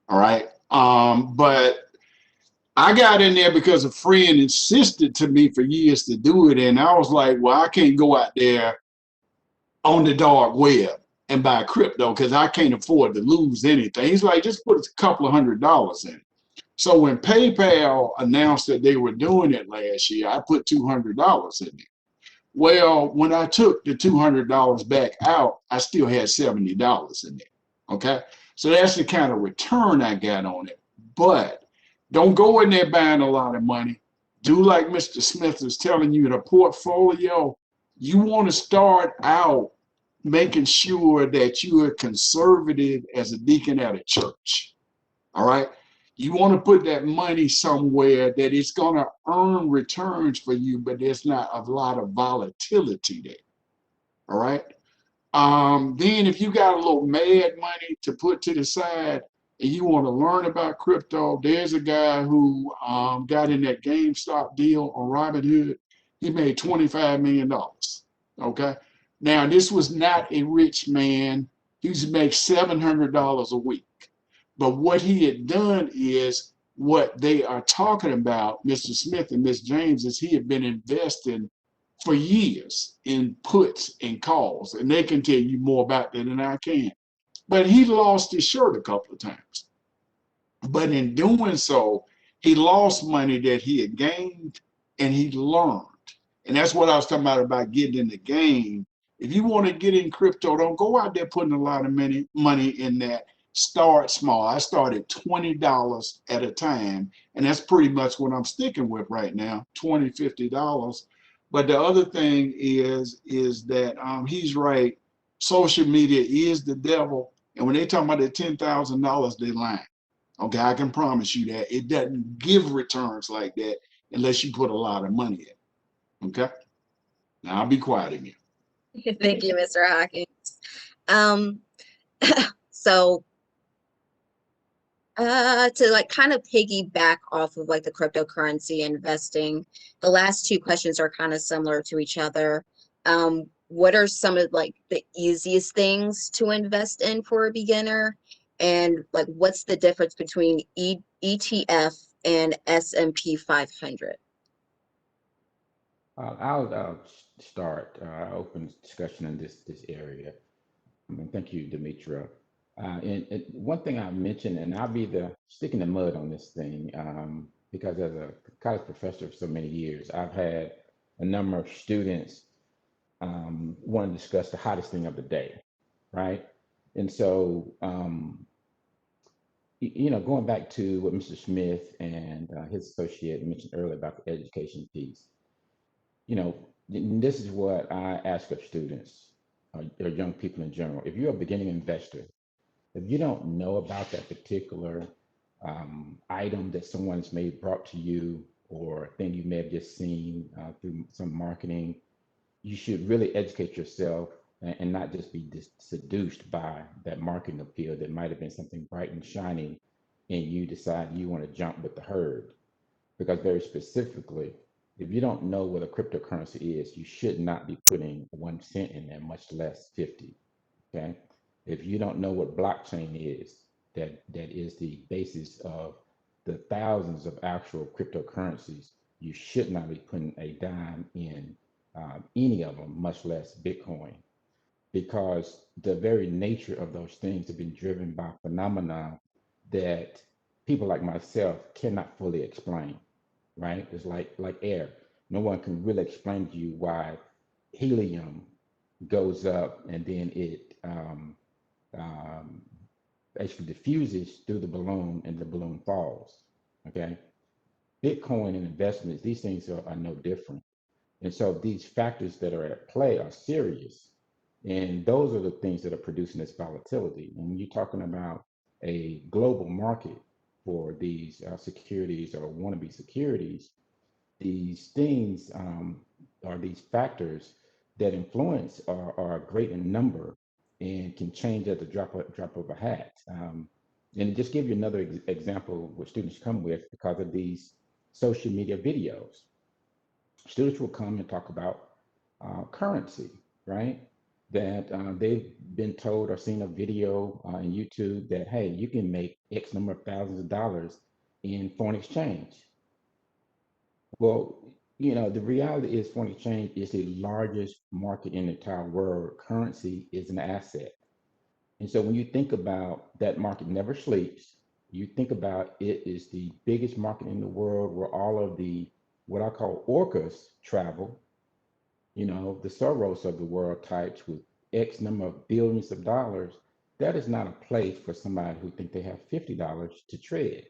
All right. But I got in there because a friend insisted to me for years to do it. And I was like, well, I can't go out there on the dark web and buy crypto because I can't afford to lose anything. He's like, just put a couple of $100 in it. So when PayPal announced that they were doing it last year, I put $200 in it. Well, when I took the $200 back out, I still had $70 in it. Okay. So that's the kind of return I got on it. But don't go in there buying a lot of money. Do like Mr. Smith is telling you, the portfolio, you want to start out making sure that you are conservative as a deacon at a church. All right. You want to put that money somewhere that it's going to earn returns for you, but there's not a lot of volatility there. All right. Then if you got a little mad money to put to the side and you want to learn about crypto, there's a guy who got in that GameStop deal on Robinhood. He made $25 million. Okay. Now, this was not a rich man. He used to make $700 a week. But what he had done is what they are talking about, Mr. Smith and Ms. James, is he had been investing for years in puts and calls, and they can tell you more about that than I can. But he lost his shirt a couple of times. But in doing so, he lost money that he had gained and he learned. And that's what I was talking about getting in the game. If you want to get in crypto, don't go out there putting a lot of money in that. Start small. I started $20 at a time, and that's pretty much what I'm sticking with right now, $20, $50. But the other thing is that he's right. Social media is the devil, and when they talk about the $10,000, they lying. Okay, I can promise you that it doesn't give returns like that unless you put a lot of money in. Okay, now I'll be quiet again. Thank you, Mr. Hawkins. So to like kind of piggyback off of like the cryptocurrency investing, the last two questions are kind of similar to each other. What are some of like the easiest things to invest in for a beginner? And like, what's the difference between ETF and S&P 500? I'll start. Open discussion in this area. Thank you, Demetra. And one thing I mentioned, and I'll be the stick in the mud on this thing, because as a college professor for so many years, I've had a number of students want to discuss the hottest thing of the day, right? And so, going back to what Mr. Smith and his associate mentioned earlier about the education piece, this is what I ask of students or young people in general. If you're a beginning investor, if you don't know about that particular item that someone's may brought to you or thing you may have just seen through some marketing, you should really educate yourself and not just be seduced by that marketing appeal that might have been something bright and shiny and you decide you want to jump with the herd. Because very specifically, if you don't know what a cryptocurrency is, you should not be putting 1 cent in there, much less 50. Okay. If you don't know what blockchain is, that is the basis of the thousands of actual cryptocurrencies, you should not be putting a dime in any of them, much less Bitcoin, because the very nature of those things have been driven by phenomena that people like myself cannot fully explain, right? It's like air. No one can really explain to you why helium goes up and then it um, basically diffuses through the balloon and the balloon falls. Okay. Bitcoin and investments, these things are no different. And so these factors that are at play are serious. And those are the things that are producing this volatility. And when you're talking about a global market for these securities or wannabe securities, these things are these factors that influence are great in number and can change at the drop of a hat. And just give you another example what students come with because of these social media videos. Students will come and talk about currency, right? That they've been told or seen a video on YouTube that, hey, you can make X number of thousands of dollars in foreign exchange. Well, the reality is foreign exchange is the largest market in the entire world. Currency is an asset. And so when you think about that market never sleeps, you think about it is the biggest market in the world where all of the what I call orcas travel, the Soros of the world types with X number of billions of dollars. That is not a place for somebody who think they have $50 to trade.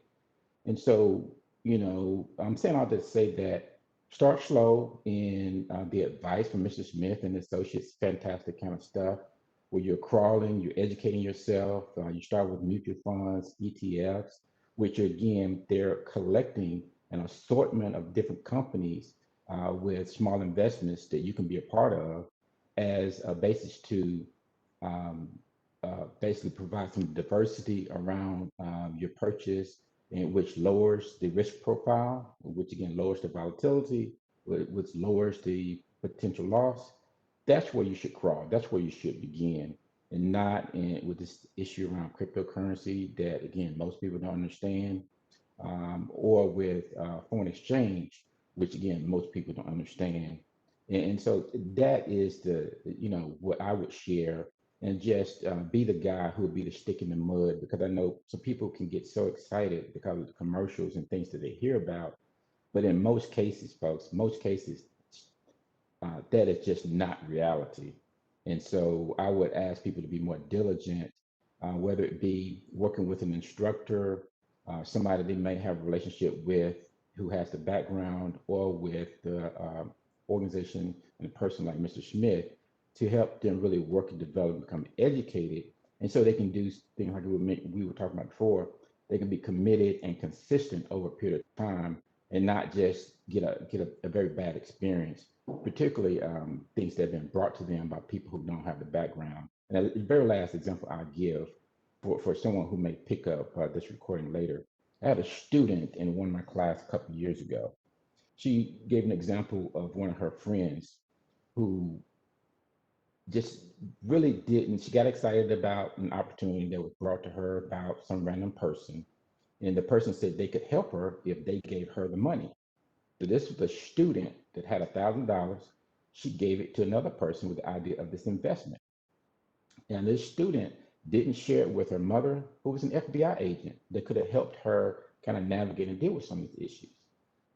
And so, I'm saying all that to say that start slow in the advice from Mr. Smith and Associates, fantastic kind of stuff, where you're crawling, you're educating yourself. You start with mutual funds, ETFs, which again, they're collecting an assortment of different companies with small investments that you can be a part of as a basis to um, basically provide some diversity around your purchase, and which lowers the risk profile, which again lowers the volatility, which lowers the potential loss. That's where you should crawl. That's where you should begin, and not with this issue around cryptocurrency that again most people don't understand, or with foreign exchange, which again most people don't understand. And so that is what I would share, and just be the guy who would be the stick in the mud, because I know some people can get so excited because of the commercials and things that they hear about. But in most cases, folks, most cases, that is just not reality. And so I would ask people to be more diligent, whether it be working with an instructor, somebody they may have a relationship with who has the background, or with the organization and a person like Mr. Smith to help them really work and develop, become educated. And so they can do things like we were talking about before. They can be committed and consistent over a period of time, and not just get a very bad experience, particularly things that have been brought to them by people who don't have the background. And the very last example I give for someone who may pick up this recording later, I had a student in one of my class a couple of years ago. She gave an example of one of her friends who just really didn't, she got excited about an opportunity that was brought to her about some random person. And the person said they could help her if they gave her the money. So this was a student that had $1,000. She gave it to another person with the idea of this investment. And this student didn't share it with her mother, who was an FBI agent that could have helped her kind of navigate and deal with some of these issues.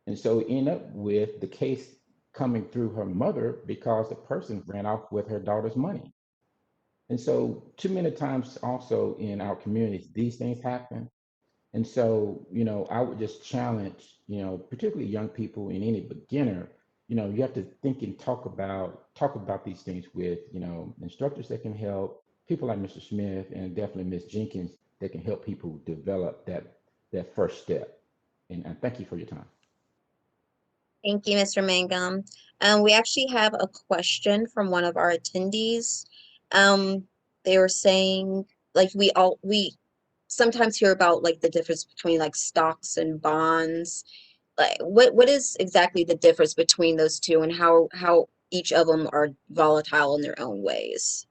And so we end up with the case coming through her mother because the person ran off with her daughter's money. And so too many times also in our communities, these things happen. And so, I would just challenge, particularly young people and any beginner, you have to think and talk about these things with, instructors that can help, people like Mr. Smith and definitely Ms. Jenkins that can help people develop that first step. And thank you for your time. Thank you, Mr. Mangum. We actually have a question from one of our attendees. They were saying, like, we sometimes hear about like the difference between like stocks and bonds. Like what is exactly the difference between those two, and how each of them are volatile in their own ways?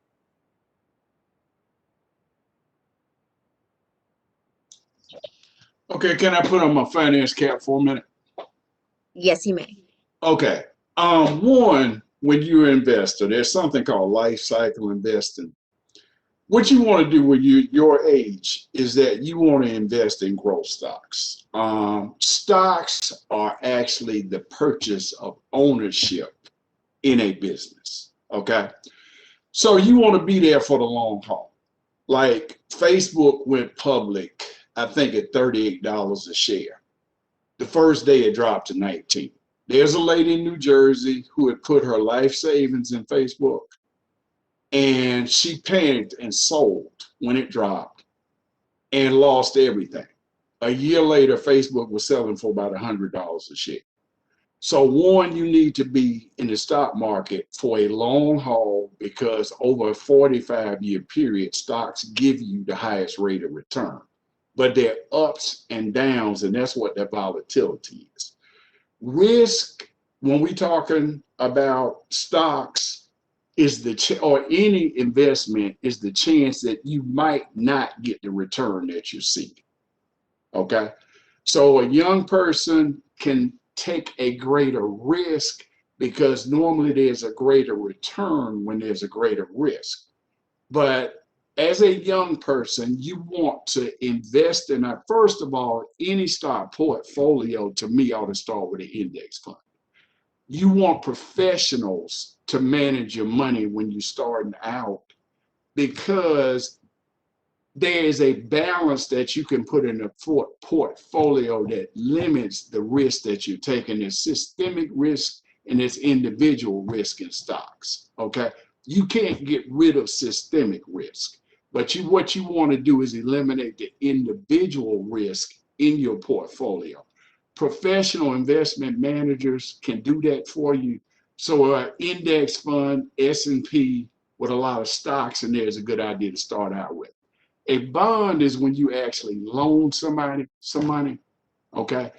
Okay, can I put on my finance cap for a minute? Yes, you may. Okay. One, when you're an investor, there's something called life cycle investing. What you want to do when your age is that you want to invest in growth stocks. Stocks are actually the purchase of ownership in a business. Okay. So you want to be there for the long haul. Like Facebook went public, I think at $38 a share. The first day it dropped to 19. There's a lady in New Jersey who had put her life savings in Facebook, and she panicked and sold when it dropped and lost everything. A year later, Facebook was selling for about $100 a share. So one, you need to be in the stock market for a long haul, because over a 45-year period, stocks give you the highest rate of return. But they're ups and downs, and that's what that volatility is. Risk, when we're talking about stocks, is or any investment, is the chance that you might not get the return that you're seeking. Okay? So a young person can take a greater risk because normally there's a greater return when there's a greater risk. But as a young person, you want to invest in first of all, any stock portfolio to me ought to start with an index fund. You want professionals to manage your money when you're starting out, because there is a balance that you can put in a portfolio that limits the risk that you're taking. There's systemic risk and there's individual risk in stocks. Okay, you can't get rid of systemic risk, but what you want to do is eliminate the individual risk in your portfolio. Professional investment managers can do that for you. So an index fund, S&P, with a lot of stocks in there is a good idea to start out with. A bond is when you actually loan somebody some money. Okay,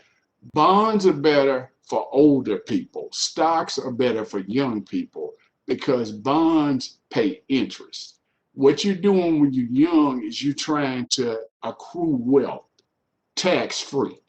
bonds are better for older people. Stocks are better for young people because bonds pay interest. What you're doing when you're young is you're trying to accrue wealth tax-free.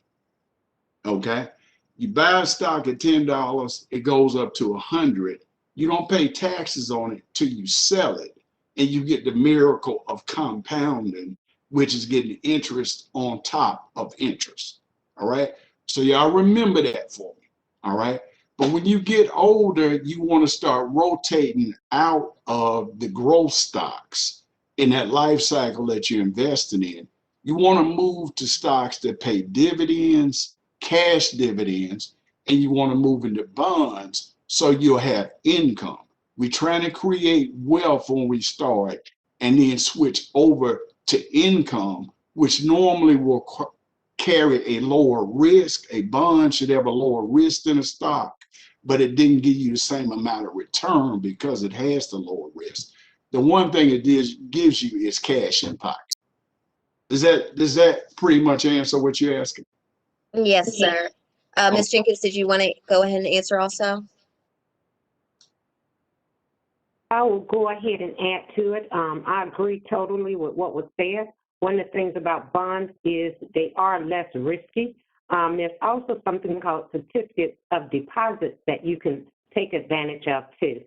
Okay, you buy a stock at $10, it goes up to $100. You don't pay taxes on it till you sell it, and you get the miracle of compounding, which is getting interest on top of interest. All right, so y'all remember that for me. All right, but when you get older, you want to start rotating out of the growth stocks in that life cycle that you're investing in. You want to move to stocks that pay dividends, cash dividends, and you want to move into bonds so you'll have income. We're trying to create wealth when we start and then switch over to income, which normally will carry a lower risk. A bond should have a lower risk than a stock, but it didn't give you the same amount of return because it has the lower risk. The one thing it gives you is cash in pocket. Does that pretty much answer what you're asking? Yes, sir. Ms. Jenkins, did you want to go ahead and answer also? I will go ahead and add to it. I agree totally with what was said. One of the things about bonds is they are less risky. There's also something called certificates of deposit that you can take advantage of too,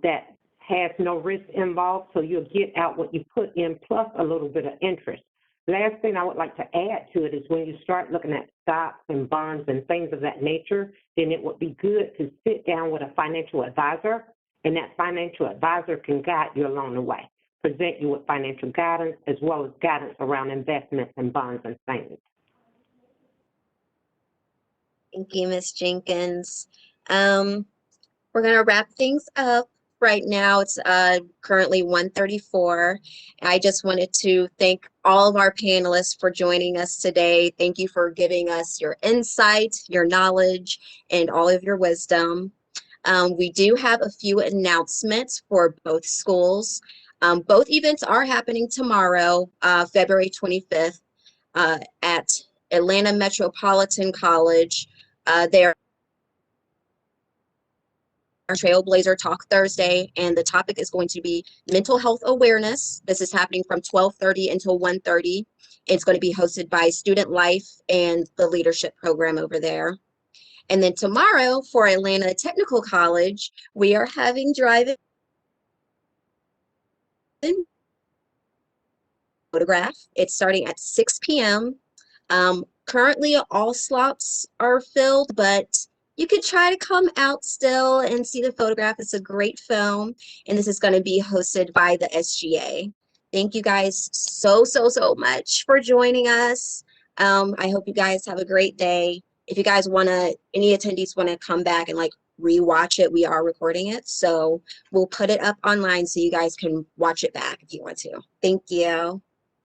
that has no risk involved, so you'll get out what you put in plus a little bit of interest. Last thing I would like to add to it is when you start looking at stocks and bonds and things of that nature, then it would be good to sit down with a financial advisor, and that financial advisor can guide you along the way, present you with financial guidance as well as guidance around investments and bonds and things. Thank you, Ms. Jenkins. We're going to wrap things up. Right now, it's currently 1:34. I just wanted to thank all of our panelists for joining us today. Thank you for giving us your insight, your knowledge, and all of your wisdom. We do have a few announcements for both schools. Both events are happening tomorrow, February 25th, at Atlanta Metropolitan College. They're Trailblazer Talk Thursday, and the topic is going to be mental health awareness. This is happening from 12:30 until 1:30. It's going to be hosted by Student Life and the leadership program over there. And then tomorrow for Atlanta Technical College, we are having drive-in photograph. It's starting at 6 p.m. Currently, all slots are filled, but you could try to come out still and see the photograph. It's a great film, and this is going to be hosted by the SGA. Thank you guys so much for joining us. I hope you guys have a great day. If you guys want to, any attendees want to come back and like rewatch it, we are recording it. So we'll put it up online so you guys can watch it back if you want to. Thank you.